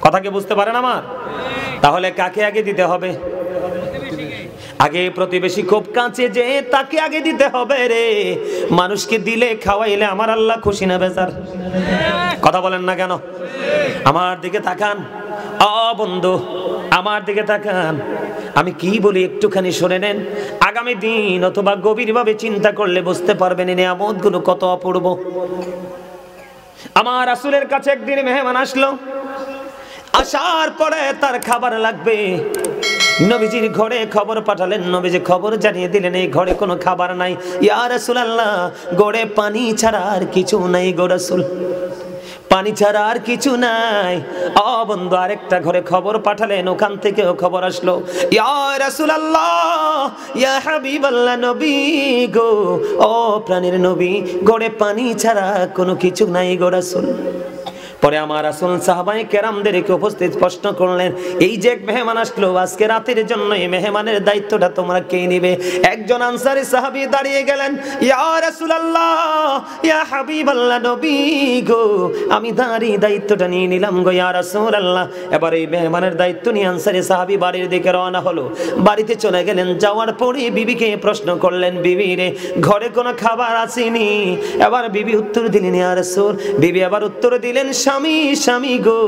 কথা কি বুঝতে পারেন আমার? তাহলে কাকে আগে দিতে হবে? আগে প্রতিবেশী খুব কাছে যে, তাকে আগে দিতে হবে রে। মানুষকে দিলে খাওয়াইলে আমার আল্লাহ খুশি না বেজার? কথা বলেন না কেন? আমার দিকে তাকান, বন্ধু আমার দিকে তাকান, আমি কি বলি একটুখানি শুনে নেন। আগামী দিন অথবা গভীরভাবে চিন্তা করলে বুঝতে পারবেন এই নিয়ামতগুলো কত অপূর্ব। আমার রাসূলের কাছে একদিন মেহমান আসলো, আসার পরে তার খাবার লাগবে। নবীজির ঘরে খবর পাঠালেন, নবীজি খবর জানিয়ে দিলেন এই ঘরে কোনো খাবার নাই। ইয়া রাসূলুল্লাহ, ঘরে পানি ছাড়া আর কিছু নাই গো রাসূল, পানি ছাড়া আর কিছু নাই। বন্ধু আরেকটা ঘরে খবর পাঠালেন, ওখান থেকেও খবর আসলো, ইয়া রাসূলুল্লাহ, ইয়া হাবিবাল্লাহ, নবী গো, প্রাণের নবী, ঘরে পানি ছাড়া কোনো কিছু নাই গো রাসূল। পরে আমার রাসূল সাহাবায়ে কেরামদেরকে উপস্থিত প্রশ্ন করলেন, এই যে মেহমান আসলো আজকে রাতের জন্য, এই মেহমানের দায়িত্বটা তোমরা কে নিবে? একজন আনসারী সাহাবী দাঁড়িয়ে গেলেন, ইয়া রাসূলুল্লাহ, ইয়া হাবিবাল্লাহ, নবী গো, আমি দাঁড়িয়ে দায়িত্বটা নিয়ে নিলাম গো ইয়া রাসূলুল্লাহ। এবার এই মেহমানের দায়িত্ব নিয়ে আনসারী সাহাবী বাড়ির দিকে রওনা হলো। বাড়িতে চলে গেলেন, যাওয়ার পরে বিবিকে প্রশ্ন করলেন, বিবি রে, ঘরে কোনো খাবার আসেনি? এবার বিবি উত্তর দিলেন, ইয়া রাসূল। বিবি আবার উত্তর দিলেন, স্বামী স্বামী গো,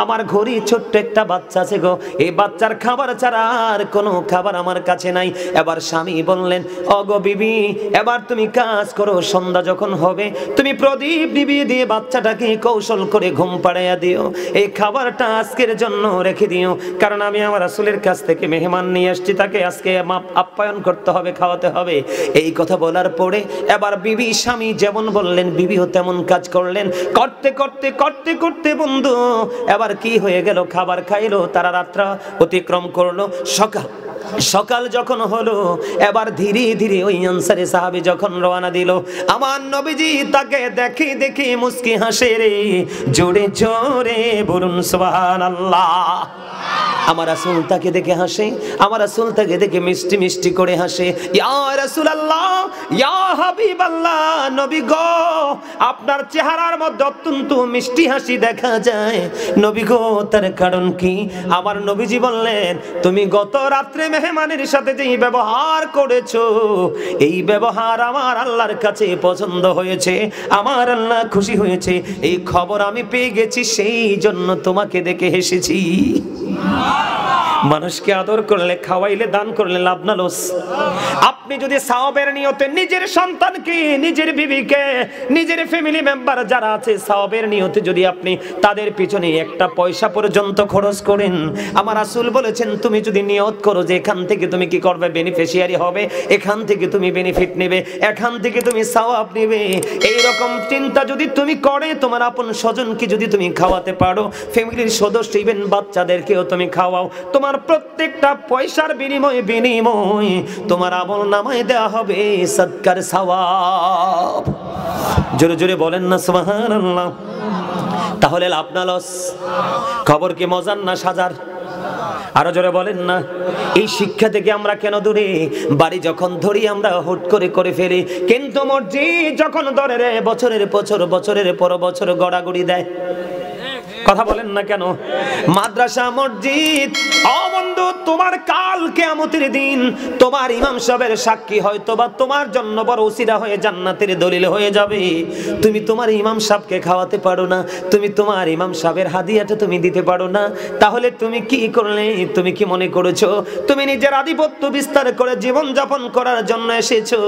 আমার ঘরে ছোট্ট একটা বাচ্চা আছে গো, এই বাচ্চার খাবার ছাড়া আর কোনো খাবার আমার কাছে নাই। এবার স্বামী বললেন, ওগো বিবি, এবার তুমি কাজ করো, সন্ধ্যা যখন হবে তুমি প্রদীপ নিভিয়ে দিয়ে বাচ্চাটাকে কৌশল করে ঘুম পাড়াইয়া দিও, এই খাবারটা আজকের জন্য রেখে দিও, কারণ আমি আমার রাসূলের কাছ থেকে মেহমান নিয়ে আসছি, তাকে আজকে আপ্যায়ন করতে হবে, খাওয়াতে হবে। এই কথা বলার পরে এবার বিবি স্বামী যেমন বললেন বিবিও তেমন কাজ করলেন। করতে করতে করতে করতে বন্ধু এবার কি হয়ে গেল, খাবার খাইলো, তারা রাত্রা অতিক্রম করলো। সকাল যখন হলো এবার ধীরে ধীরে ওই আনসারী সাহাবী যখন রওনা দিল, আমার নবীজি তাকে দেখে দেখে মুস্কি হাসে রে, জোরে জোরে বলুন সুবহানাল্লাহ। আমার রাসূল তাকে দেখে হাসে, আমার রাসূল তাকে দেখে মিষ্টি মিষ্টি করে হাসে। ইয়া রাসূলুল্লাহ, ইয়া হাবিবাল্লাহ, নবী গো আপনার চেহারার মধ্যে অত্যন্ত মিষ্টি হাসি দেখা যায়, নবী গো তার কারণ কি? আমার নবীজি বললেন, তুমি গত রাত্রে মেহমানের সাথে যেই ব্যবহার করেছো, এই ব্যবহার আমার আল্লাহর কাছে পছন্দ হয়েছে, আমার আল্লাহ খুশি হয়েছে, এই খবর আমি পেয়ে গেছি, সেই জন্য তোমাকে দেখে হেসেছি। মানুষকে আদর করলে, খাওয়াইলে, দান করলে লাভ না লস? আপনি যদি সওয়াবের নিয়তে নিজের সন্তানকে, নিজের বিবিকে, নিজের ফ্যামিলি মেম্বার যারা আছে সওয়াবের নিয়তে যদি আপনি তাদের পিছনে একটা পয়সা পর্যন্ত খরচ করেন, আমার রাসূল বলেছেন তুমি যদি নিয়ত করো যে এখান থেকে তুমি কি করবে, বেনিফিশিয়ারি হবে, এখান থেকে তুমি বেনিফিট নেবে, এখান থেকে তুমি সওয়াব নেবে, এই রকম চিন্তা যদি তুমি করে তোমার আপন স্বজনকে যদি তুমি খাওয়াতে পারো, ফ্যামিলির সদস্য ইভেন বাচ্চাদেরকেও তুমি খাওয়াও, তোমার প্রত্যেকটা পয়সার বিনিময়ে তোমার আমল নামায় দেওয়া হবে সদকার সওয়াব। জোরে জোরে বলেন না সুবহানাল্লাহ। তাহলে লাভ না লস? খবর কি মজার না সাজার? আরো জোরে বলেন না। এই শিক্ষা থেকে আমরা কেন দূরে? বাড়ি যখন ধরি আমরা হুট করে করে ফেলি, কিন্তু মসজিদ যখন ধরে রে বছরের পর বছর গড়াগড়ি দেয়। কথা বলেন না কেন? মাদ্রাসা, মসজিদ, ও বন্ধু, তোমার কাল কিয়ামতের দিন তোমার ইমাম সাহেবের সাক্ষী হয়তো বা তোমার জন্য বড় ওসিলা হয়ে জান্নাতের দলিল হয়ে যাবে। তুমি তোমার ইমাম সাহেবকে খাওয়াতে পারো না, তুমি তোমার ইমাম সাহেবের হাদিয়াটা তুমি দিতে পারো না, তাহলে তুমি কি করলে? তুমি কি মনে করেছো তুমি নিজের আধিপত্য বিস্তার করে জীবন যাপন করার জন্য এসেছো?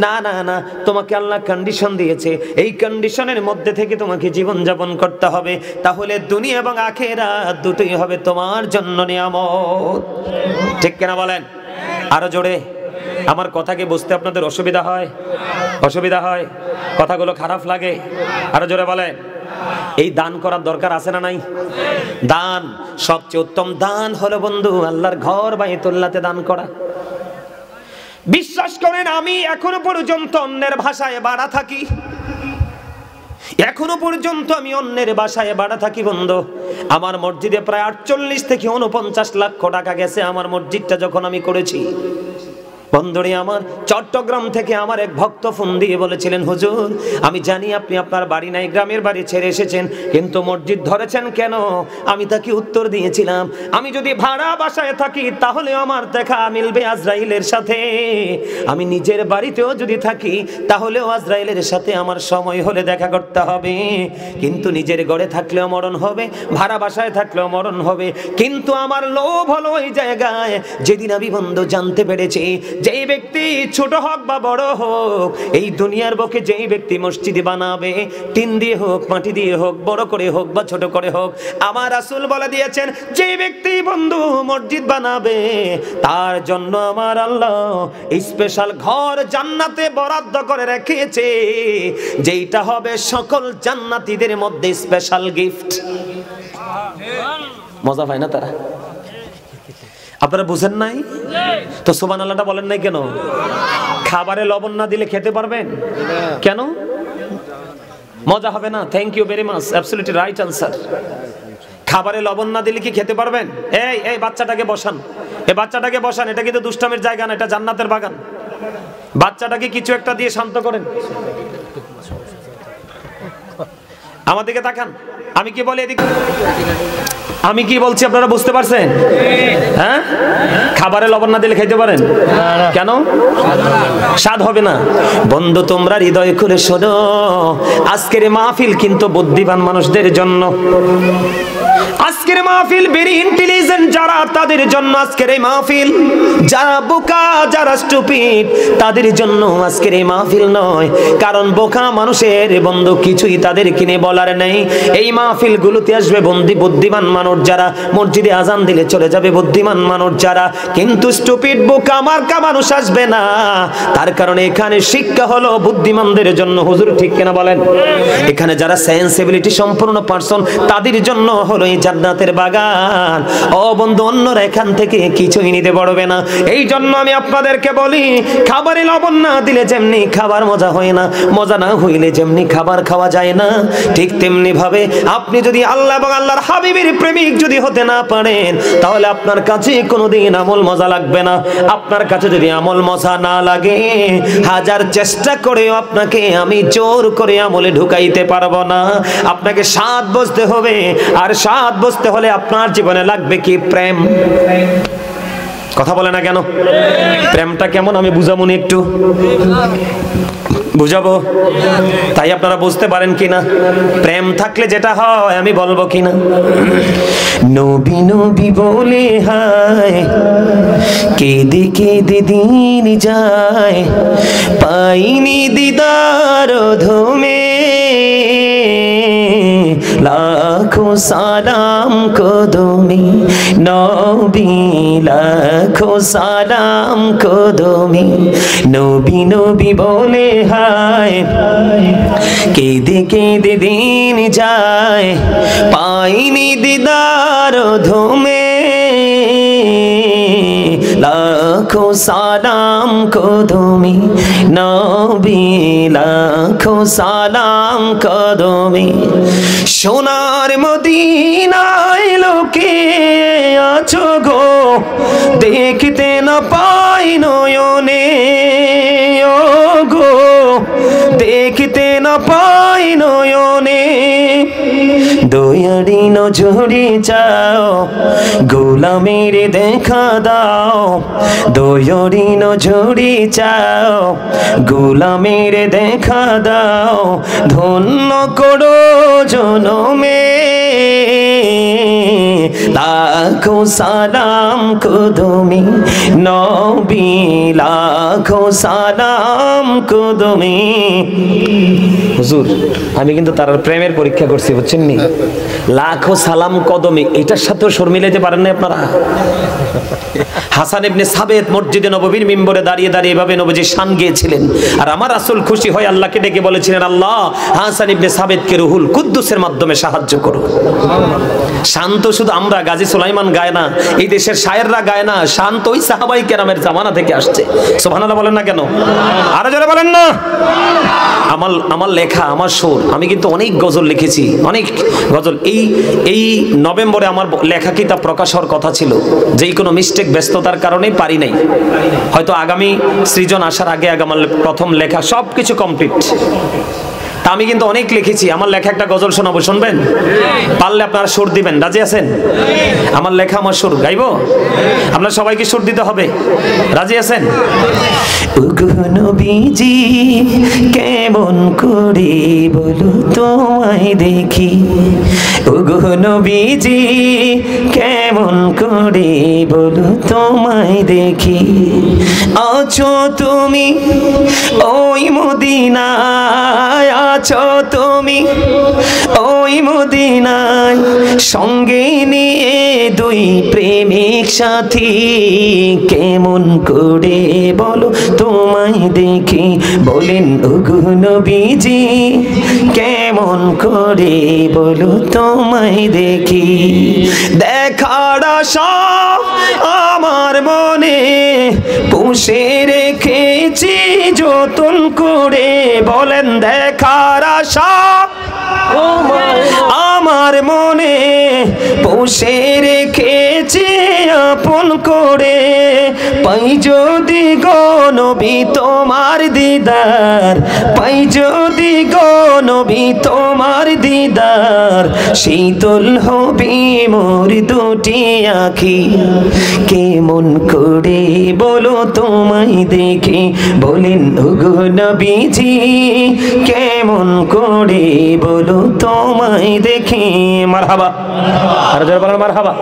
না না না, তোমাকে আল্লাহ কন্ডিশন দিয়েছে, এই কন্ডিশনের মধ্যে থেকে তোমাকে জীবন যাপন করতে হবে, তাহলে দুনিয়া এবং আখিরাত দুটোই হবে তোমার জন্য নিয়ামত। ঠিক কিনা বলেন? আরো জোরে। আমার কথা কি বুঝতে আপনাদের অসুবিধা হয়? অসুবিধা হয়? কথাগুলো খারাপ লাগে? আরো জোরে বলেন। এই দান করার দরকার আছে না নাই? দান, সবচেয়ে উত্তম দান হলো বন্ধু আল্লাহর ঘর বাইতুল্লাহতে দান করা। বিশ্বাস করেন আমি এখনো পর্যন্ত অন্যের ভাষায় বাড়া থাকি, এখনো পর্যন্ত আমি অন্যের বাসায় ভাড়া থাকি বন্ধু। আমার মসজিদে প্রায় 48 থেকে 49 লক্ষ টাকা গেছে আমার মসজিদটা যখন আমি করেছি। বন্ধুরে আমার, চট্টগ্রাম থেকে আমার এক ভক্ত ফোন দিয়ে বলেছিলেন, হুজুর আমি জানি আপনি আপনার বাড়ি নাই, গ্রামের বাড়ি ছেড়ে এসেছেন, কিন্তু মসজিদ ধরেছেন কেন? আমি তাকে উত্তর দিয়েছিলাম, আমি যদি ভাড়া বাসায় থাকি তাহলে আমার দেখা মিলবে আজরাইলের সাথে, আমি নিজের বাড়িতেও যদি থাকি তাহলেও আজরাইলের সাথে আমার সময় হলে দেখা করতে হবে, কিন্তু নিজের ঘরে থাকলেও মরণ হবে, ভাড়া বাসায় থাকলেও মরণ হবে। কিন্তু আমার লোভ হলো ওই জায়গায় যেদিন আমি বন্ধু জানতে পেরেছি যেই ব্যক্তি ছোট হোক বা বড় হোক, এই দুনিয়ার বুকে যেই ব্যক্তি মসজিদ বানাবে, টিন দিয়ে হোক, মাটি দিয়ে হোক, বড় করে হোক বা ছোট করে হোক, আমার রাসূল বলে দিয়েছেন যেই ব্যক্তি বন্ধু মসজিদ বানাবে তার জন্য আমার আল্লাহ স্পেশাল ঘর জান্নাতে বরাদ্দ করে রেখেছে, যেইটা হবে সকল জান্নাতীদের মধ্যে স্পেশাল গিফট। মজা পায় না তারা? আপনারা বুঝেন নাই তো? সুবহানাল্লাহটা বলেন নাই কেন? খাবারে লবণ না দিলে খেতে পারবেন কেন? মজা হবে না? Thank you very much, absolutely right answer. খাবারে লবণ না দিলে কি খেতে পারবেন? এই বাচ্চাটাকে বসান, এই বাচ্চাটাকে বসান, এটা কিন্তু দুষ্টামির জায়গা না, এটা জান্নাতের বাগান। বাচ্চাটাকে কিছু একটা দিয়ে শান্ত করেন। আমার দিকে তাকান, আমি কি বলি এদিকে, আমি কি বলছি আপনারা বুঝতে পারছেন? হ্যাঁ, খাবারে লবণ না দিলে খাইতে পারেন? কেন? স্বাদ হবে না। বন্ধু তোমরা হৃদয় খুলে শোনো, আজকের মাহফিল কিন্তু বুদ্ধিমান মানুষদের জন্য। আজকের মাহফিল ভেরি ইন্টেলিজেন্ট যারা, তাদের জন্য আজকের এই মাহফিল। যারা বোকা, যারা স্টুপিড, তাদের জন্য আজকের এই মাহফিল নয়। কারণ বোকা মানুষের বন্ধু কিছুই তাদের কিনে বলার নেই। এই মাহফিল গুলোতে আসবে বুদ্ধিমান মানুষ যারা, মসজিদে আজান দিলে চলে যাবে বুদ্ধিমান মানুষ যারা, কিন্তু স্টুপিড বোকা মার্কা মানুষ আসবে না। তার কারণে এখানে শিক্ষা হলো বুদ্ধিমানদের জন্য। হুজুর ঠিক কিনা বলেন? এখানে যারা সেন্সিবিলিটি সম্পূর্ণ পারসন, তাদের জন্য হলো এই জান্নাতের বাগান। ও বন্ধু, অন্যরা এখান থেকে কিছুই নিতে পারবে না। এই জন্য আমি আপনাদেরকে বলি, খাবারে লবণ না দিলে যেমনি খাবার মজা হয় না, মজা না হইলে যেমনি খাবার খাওয়া যায় না, ঠিক তেমনি ভাবে আপনি যদি আল্লাহ এবং আল্লাহর হাবিবের প্রেমিক যদি হতে না পারেন, তাহলে আপনার কাছে কোনোদিন আমল মজা লাগবে না। আপনার কাছে যদি আমল মজা না লাগে, হাজার চেষ্টা করেও আপনাকে আমি জোর করে আমলে ঢুকাইতে পারবো না। আপনাকে স্বাদ বুঝতে হবে, আর স্বাদ বুঝতে হলে আপনার জীবনে লাগবে কি? প্রেম। কথা বলে না কেন? প্রেমটা কেমন আমি বুঝাবো না, একটু বুঝাবো, তাই আপনারা বুঝতে পারেন কিনা? প্রেম থাকলে যেটা হয় আমি বলবো কিনা? নবী নবী বলে হায়, কেঁদে কেঁদে দিন যায়, পাইনি দিদার ধমে, লাখো সালাম কদমে নবী, লাখো সালাম কদমে। নবী নবী বলে হায়, কেঁদে কেঁদে দিন যায়, পাইনি দিদার ধমে, লাখো সালাম কদমে নবী, লাখো সালাম কদমে। সোনার মদিনায় লোকে আছো গো, দেখতে না পাই নয়নে, ও গো দেখতে না পাই নয়নে, দয়ারি নজরে চাও, গোলামের দেখা দাও, দয়ারি নজরে চাও, গোলামের দেখা দাও, ধন্য করো জনমে, লাখো সালাম কদমে নবী, লাখো সালাম কদমে। হুজুর আমি কিন্তু তার প্রেমের পরীক্ষা করছি, বুঝছেন নি? লাখো সালাম কদমে, এটার সাথেও সুর মিলাইতে পারেন না আপনারা? হাসান ইবনে সাবেত মসজিদে নববীর মিম্বরে দাঁড়িয়ে দাঁড়িয়ে এভাবে নবীজি শান গেয়েছিলেন, আর আমার রাসূল খুশি হয়ে আল্লাহকে ডেকে বলেছিলেন, আল্লাহ হাসান ইবনে সাবেতকে রুহুল কুদ্দুসের মাধ্যমে সাহায্য করো। শান তো শুধু আমরা গাজী সুলাইমান গায় না, এই দেশের শায়েররা গায় না, শান তো ওই সাহাবায়ে কেরামের জামানা থেকে আসছে। সুবহানাল্লাহ বলেন না কেন? আরো জোরে বলেন না? আমার লেখা, আমার সুর, আমি কিন্তু অনেক গজল লিখেছি, অনেক গজল। এই নভেম্বরে আমার লেখা কিতাব প্রকাশ হওয়ার কথা ছিল, যেই কোনো মিস্টেক ব্যস্ততার কারণে পারি নাই। হয়তো আগামী সৃজন আসার আগে আমার প্রথম লেখা সবকিছু কমপ্লিট। তা আমি কিন্তু অনেক লিখেছি। আমার লেখা একটা গজল শোনাবো, শুনবেন? পারলে আপনারা সুর দিবেন, রাজি আছেন? আমার লেখা আমার সুর গাইবো, আপনারা সবাইকে সুর দিতে হবে, রাজি আছেন? ওগো নবীজি কেমন করে বলো তোমায় দেখি, ওগো নবীজি কেমন করে বলো তোমায় দেখি, আছো তুমি ওই মদিনায়, আছো তুমি ওই মদিনায়, সঙ্গে নিয়ে দুই প্রেমিক সাথী, কেমন করে বলো তোমায় দেখি। বলেন ওগো নবীজি কেমন করে বলো তোমায় দেখি, দেখার আশা আমার মনে পুষে রেখেছি যতন করে। বলেন দেখার আশা আমার মনে পুষে রেখেছি আপন করে, পাই যদি গো নবী তোমার দিদার, পাই যদি গো নবী তোমার দিদার, শীতল হবে মোর দুটি আঁখি। কেমন করে বলো তোমায় দেখে, বলেন ওগো নবীজি, কেমন করে বলো তোমায় দেখে। মারহাবা, আর জোরে বলেন মারহাবা।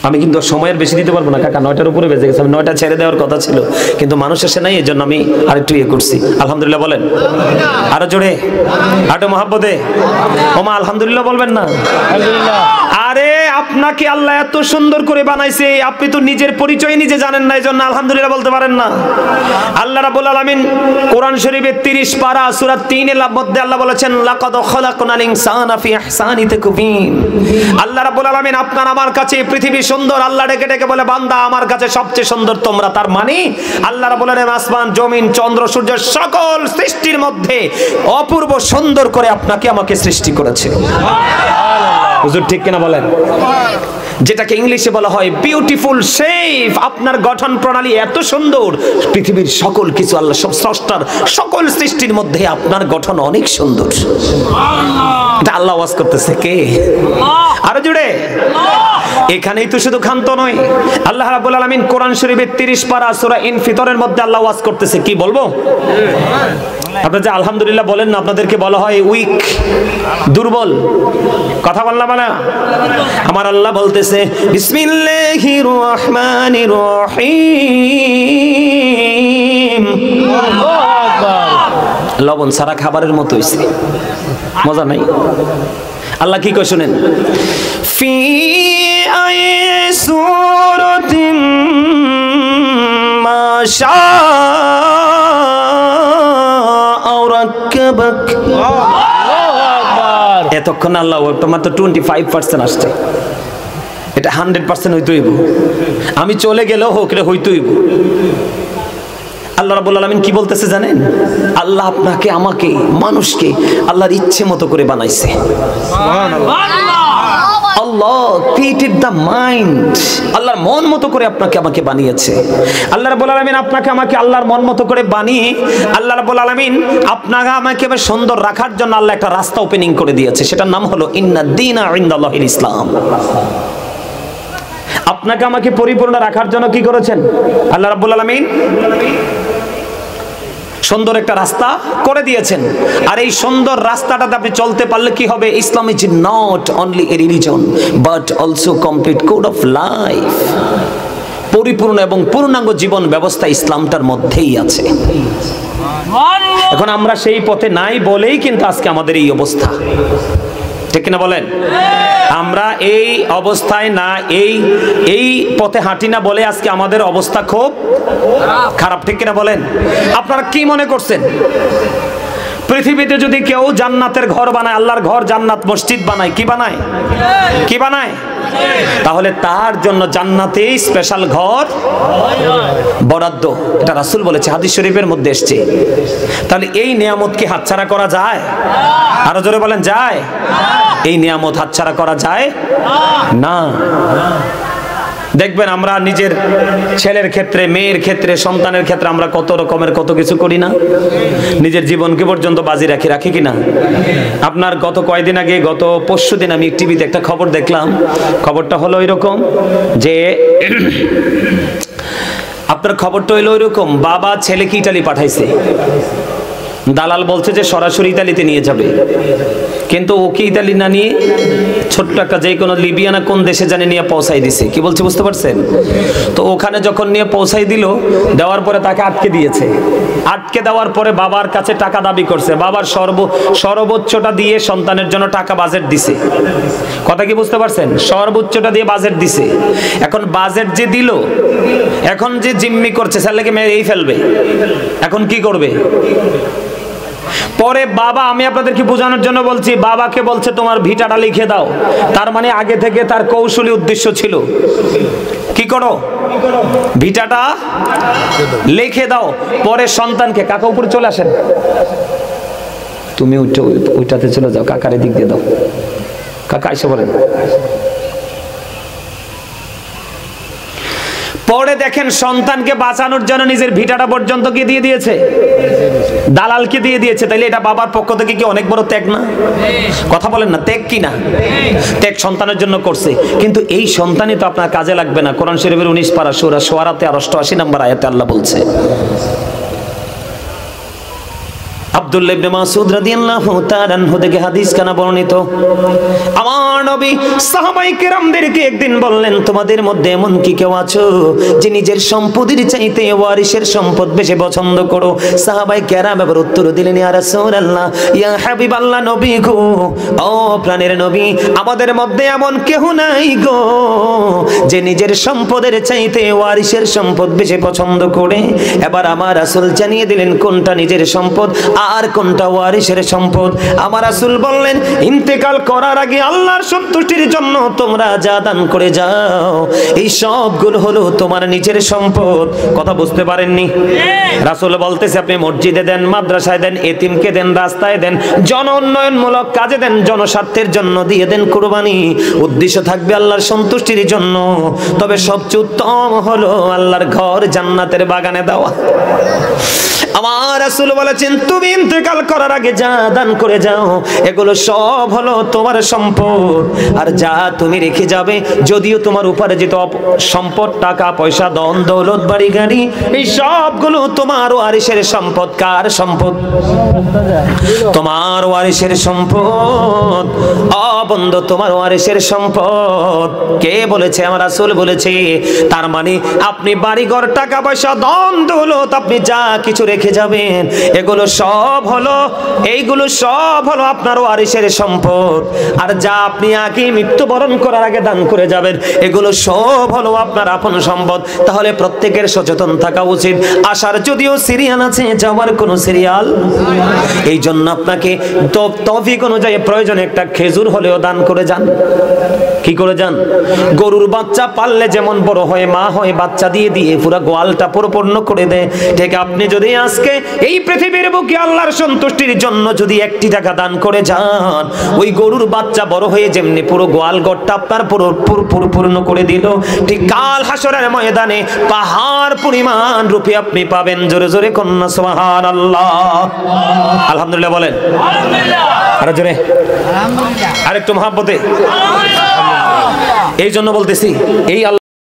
আমি কিন্তু সময়ের বেশি দিতে পারবো না কাকা, 9টার উপরে বেজে গেছে। আমি 9টা ছেড়ে দেওয়ার কথা ছিল, কিন্তু মানুষ এসে নাই, এই জন্য আমি আরেকটু ইয়ে করছি। আলহামদুলিল্লাহ বলেন আরো জোরে, আরো মহাব্বতে। ওমা আলহামদুলিল্লাহ বলবেন না? আরে আপনাকে আল্লাহ এত সুন্দর করে বানাইছে, আপনি তো নিজের পরিচয় নিজে জানেন না, এই জন্য আলহামদুলিল্লাহ বলতে পারেন না। আল্লাহ রাব্বুল আলামিন কোরআন শরীফের 30 পারা সূরা 3 এর মধ্যে আল্লাহ বলেছেন, লাকাদ খালাকনাল ইনসানা ফি ইহসানি তাকওয়িম। আল্লাহ রাব্বুল আলামিন আপনার আমার কাছে পৃথিবী সুন্দর, আল্লাহ ডেকে ডেকে বলে বান্দা আমার কাছে সবচেয়ে সুন্দর তোমরা। তার মানে আল্লাহ রাব্বুল আলামিন আসমান, জমিন, চন্দ্র, সূর্য সকল সৃষ্টির মধ্যে অপূর্ব সুন্দর করে আপনাকে আমাকে সৃষ্টি করেছে। হুজুর ঠিক কিনা বলেন? যেটাকে ইংলিশে বলা হয় বিউটিফুল শেপ। আপনার গঠন প্রণালী এত সুন্দর, পৃথিবীর সকল কিছু আল্লাহ সব স্রষ্টার সকল সৃষ্টির মধ্যে আপনার গঠন অনেক সুন্দর। এটা আল্লাহ ওয়াজ করতেছে কে? আরো জুড়ে। এখানেই তো শুধু ক্ষান্ত নয়, আল্লাহ রাব্বুল আলামিন কোরআন শরীফের 30 পারা সূরা ইনফিতরের মধ্যে আল্লাহ ওয়াজ করতেছে, কি বলবো? আপনারা যে আলহামদুলিল্লাহ বলেন না, আপনাদেরকে বলা হয় উইক, দুর্বল। কথা বললাম না? আমার আল্লাহ বলতেছে বিসমিল্লাহির রহমানির রহিম। লবণ সারা খাবারের মতো হইছে, মজা নাই। আল্লাহ কি কয় শুনেন, ফি সূরাতিন মা শাআ রাক্কাবাক। এতক্ষণ আল্লাহ মাত্র 25% আসছে, এটা 100% হইতেইব। আমি চলে গেলেও হোক, এটা হইতেইব। আল্লাহ রাব্বুল আলামিন কি বলতেছে জানেন? আল্লাহ আপনাকে, আমাকে, মানুষকে আল্লাহর ইচ্ছে মতো করে বানাইছে। আল্লাহ ক্রিয়েটেড দ্য মাইন্ড, আল্লাহর মন মতো করে আপনাকে আমাকে বানিয়েছে। আল্লাহ রাব্বুল আলামিন আপনাকে আমাকে আল্লাহর মন মতো করে বানিয়ে আল্লাহ রাব্বুল আলামিন আপনাকে আমাকে সুন্দর রাখার জন্য আল্লাহ একটা রাস্তা ওপেনিং করে দিয়েছে, সেটার নাম হলো ইন্নাদ দীনা ইনদাল্লাহিল ইসলাম। আপনাকে আমাকে পরিপূর্ণ রাখার জন্য কি করেছেন আল্লাহ রাব্বুল আলামিন? সুন্দর একটা রাস্তা করে দিয়েছেন। আর এই সুন্দর রাস্তাটাতে আপনি চলতে পারলে কি হবে? Islam is not only a religion but also complete code of life. পরিপূর্ণ এবং পূর্ণাঙ্গ জীবন ব্যবস্থা ইসলামটার মধ্যেই আছে। এখন আমরা সেই পথে নাই বলেই কিন্তু আজকে আমাদের এই অবস্থা, ঠিক কিনা বলেন? আমরা এই অবস্থায় না, এই পথে হাঁটি না বলে আজকে আমাদের অবস্থা খুব খারাপ, ঠিক কিনা বলেন? আপনারা কি মনে করছেন পৃথিবীতে যদি কেউ জান্নাতের ঘর বানায়, আল্লাহর ঘর জান্নাত মসজিদ বানায়, কি বানায়? কি বানায়? তাহলে তার জন্য জান্নাতে স্পেশাল ঘর বরাদ্দ, এটা রাসূল বলেছে, হাদিস শরীফের মধ্যে এসেছে। তাহলে এই নিয়ামত কি হাতছাড়া করা যায়? আরো জোরে বলেন, যায়? এই নিয়ামত হাতছাড়া করা যায় না। দেখবেন আমরা নিজের ছেলের ক্ষেত্রে, মেয়ের ক্ষেত্রে, সন্তানের ক্ষেত্রে আমরা কত রকমের কত কিছু করি না? নিজের জীবনকে পর্যন্ত বাজি রাখি কিনা? আপনার গত কয়েকদিন আগে, গত পরশু দিন আমি টিভিতে একটা খবর দেখলাম। খবরটা হলো এরকম যে আপনার খবরটা হলো এরকম, বাবা ছেলেকে ইটালি পাঠাইছে। দালাল বলছে যে সরাসরি ইতালিতে নিয়ে যাবে, কিন্তু ওকে ইতালি না নিয়ে ছোট্ট একটা যে কোনো লিবিয়া না কোন দেশে জানি নিয়ে পৌঁছাই দিছে। কি বলছে বুঝতে পারছেন? তো ওখানে যখন নিয়ে পৌঁছাই দিল, দেওয়ার পরে তাকে আটকে দিয়েছে। আটকে দেওয়ার পরে বাবার কাছে টাকা দাবি করছে। বাবার সর্বোচ্চটা দিয়ে সন্তানের জন্য টাকা বাজেট দিছে। কথা কি বুঝতে পারছেন? সর্বোচ্চটা দিয়ে বাজেট দিছে। এখন বাজেট যে দিল, এখন যে জিম্মি করছে ছেলেকে মেরেই ফেলবে। এখন কি করবে? পরে বাবা, আমি আপনাদেরকে বোঝানোর জন্য বলছি, বাবাকে বলছে তোমার ভিটাটা লিখে দাও। তার মানে আগে থেকে তার কৌশলী উদ্দেশ্য ছিল, কি করো? ভিটাটা লিখে দাও। পরে সন্তানকে, কাকা উপরে চলে আসেন, তুমি ওইটাতে চলে যাও, কাকারে দিক দিয়ে দাও। কাকা এসে বলেন। পরে দেখেন সন্তানকে বাঁচানোর জন্য নিজের ভিটাটা পর্যন্ত কি দিয়ে দিয়েছে, দালালকে দিয়ে দিয়েছে। তাইলে এটা বাবার পক্ষ থেকে কি অনেক বড় ত্যাগ না? কথা বলেন না, ত্যাগ কি না? ত্যাগ সন্তানের জন্য করছে, কিন্তু এই সন্তানই তো আপনার কাজে লাগবে না। কোরআন শরীফের 19 পারা সূরা শুআরাতে আর 88 নম্বর আয়াতে আল্লাহ বলছে। আব্দুল্লাহ ইবনে মাসউদ রাদিয়াল্লাহু তাআলা আনহু থেকে হাদিস কানা বর্ণিত, আমার নবী সাহাবায়ে কেরামদেরকে একদিন বললেন, তোমাদের মধ্যে এমন কি কেউ আছো যে নিজের সম্পদের চাইতে ওয়ারিসের সম্পদ বেশি পছন্দ করো? সাহাবায়ে কেরাম এবার উত্তর দিলেন, ইয়া রাসূলুল্লাহ, ইয়া হাবিবাল্লাহ, নবী গো, ও প্রাণের নবী, আমাদের মধ্যে এমন কেউ নাই গো যে নিজের সম্পদের চাইতে ওয়ারিসের সম্পদ বেশি পছন্দ করে। এবার আমার রাসূল জানিয়ে দিলেন কোনটা নিজের সম্পদ আর কোনটা ওয়ারিসের সম্পদ। আমার রাসূল বললেন, ইন্তেকাল করার আগে আল্লাহর সন্তুষ্টির জন্য তোমরা যা দান করে যাও, এই সবগুলো হলো তোমার নিজের সম্পদ। কথা বুঝতে পারেননি? রাসূল বলতেছে, আপনি মসজিদে দেন, মাদ্রাসায় দেন, এতিমকে দেন, রাস্তায় দেন, জন উন্নয়নমূলক কাজে দেন, জনস্বার্থের জন্য দিয়ে দেন কুরবানি, উদ্দেশ্য থাকবে আল্লাহর সন্তুষ্টির জন্য। তবে সবচেয়ে উত্তম হলো আল্লাহর ঘর জান্নাতের বাগানে দেওয়া। আমার রাসূল বলেছেন, তুমি ইন্তেকাল করার আগে যা দান করে যাও, এগুলো সব হলো তোমার সম্পদ। আর যা তুমি রেখে যাবে, যদিও তোমার উপার্জিত সম্পদ, টাকা পয়সা, ধন দৌলত, বাড়ি গাড়ি, এই সবগুলো তোমার ওয়ারিসের সম্পদ। কার সম্পদ? তোমার ওয়ারিসের সম্পদ। ও বন্ধু, তোমার ওয়ারিসের সম্পদ। কে বলেছে? আমার রাসূল বলেছে। তার মানে আপনি বাড়ি ঘর, টাকা পয়সা, ধন দৌলত, আপনি যা কিছু রেখে যাবেন, এগুলো সব হলো, এইগুলো সব হলো আপনার ওয়ারিসের সম্পদ। আর যা আপনি আগে মৃত্যুবরণ করার আগে দান করে যাবেন, এগুলো সব হলো আপনার আপন সম্পদ। তাহলে প্রত্যেকের সচেতন থাকা উচিত। আসার যদিও সিরিয়াল আছে, যাওয়ার কোনো সিরিয়াল। এই জন্য আপনাকে তৌফিক অনুযায়ী প্রয়োজনে একটা খেজুর হলেও দান করে যান। কি করে যান? গরুর বাচ্চা পাললে যেমন বড় হয়, মা হয়, বাচ্চা দিয়ে দিয়ে পুরো গোয়ালটা পরিপূর্ণ করে দেয়, ঠিক আপনি যদি আজকে এই পৃথিবীর বুকে আল্লাহর সন্তুষ্টির জন্য যদি 1 টাকা দান করে যান, ওই গরুর বাচ্চা বড় হয়ে যেমনি পুরো গোয়াল ঘরটা আপনার পূর্ণ করে দিল, ঠিক কাল হাসরের ময়দানে পাহাড় পরিমাণ রূপে আপনি পাবেন। জোরে জোরে কন্যা সুবহানাল্লাহ, আলহামদুলিল্লাহ বলেন। আরো জোরে, আরেকটু মহব্বতে। এই জন্য বলতেছি, এই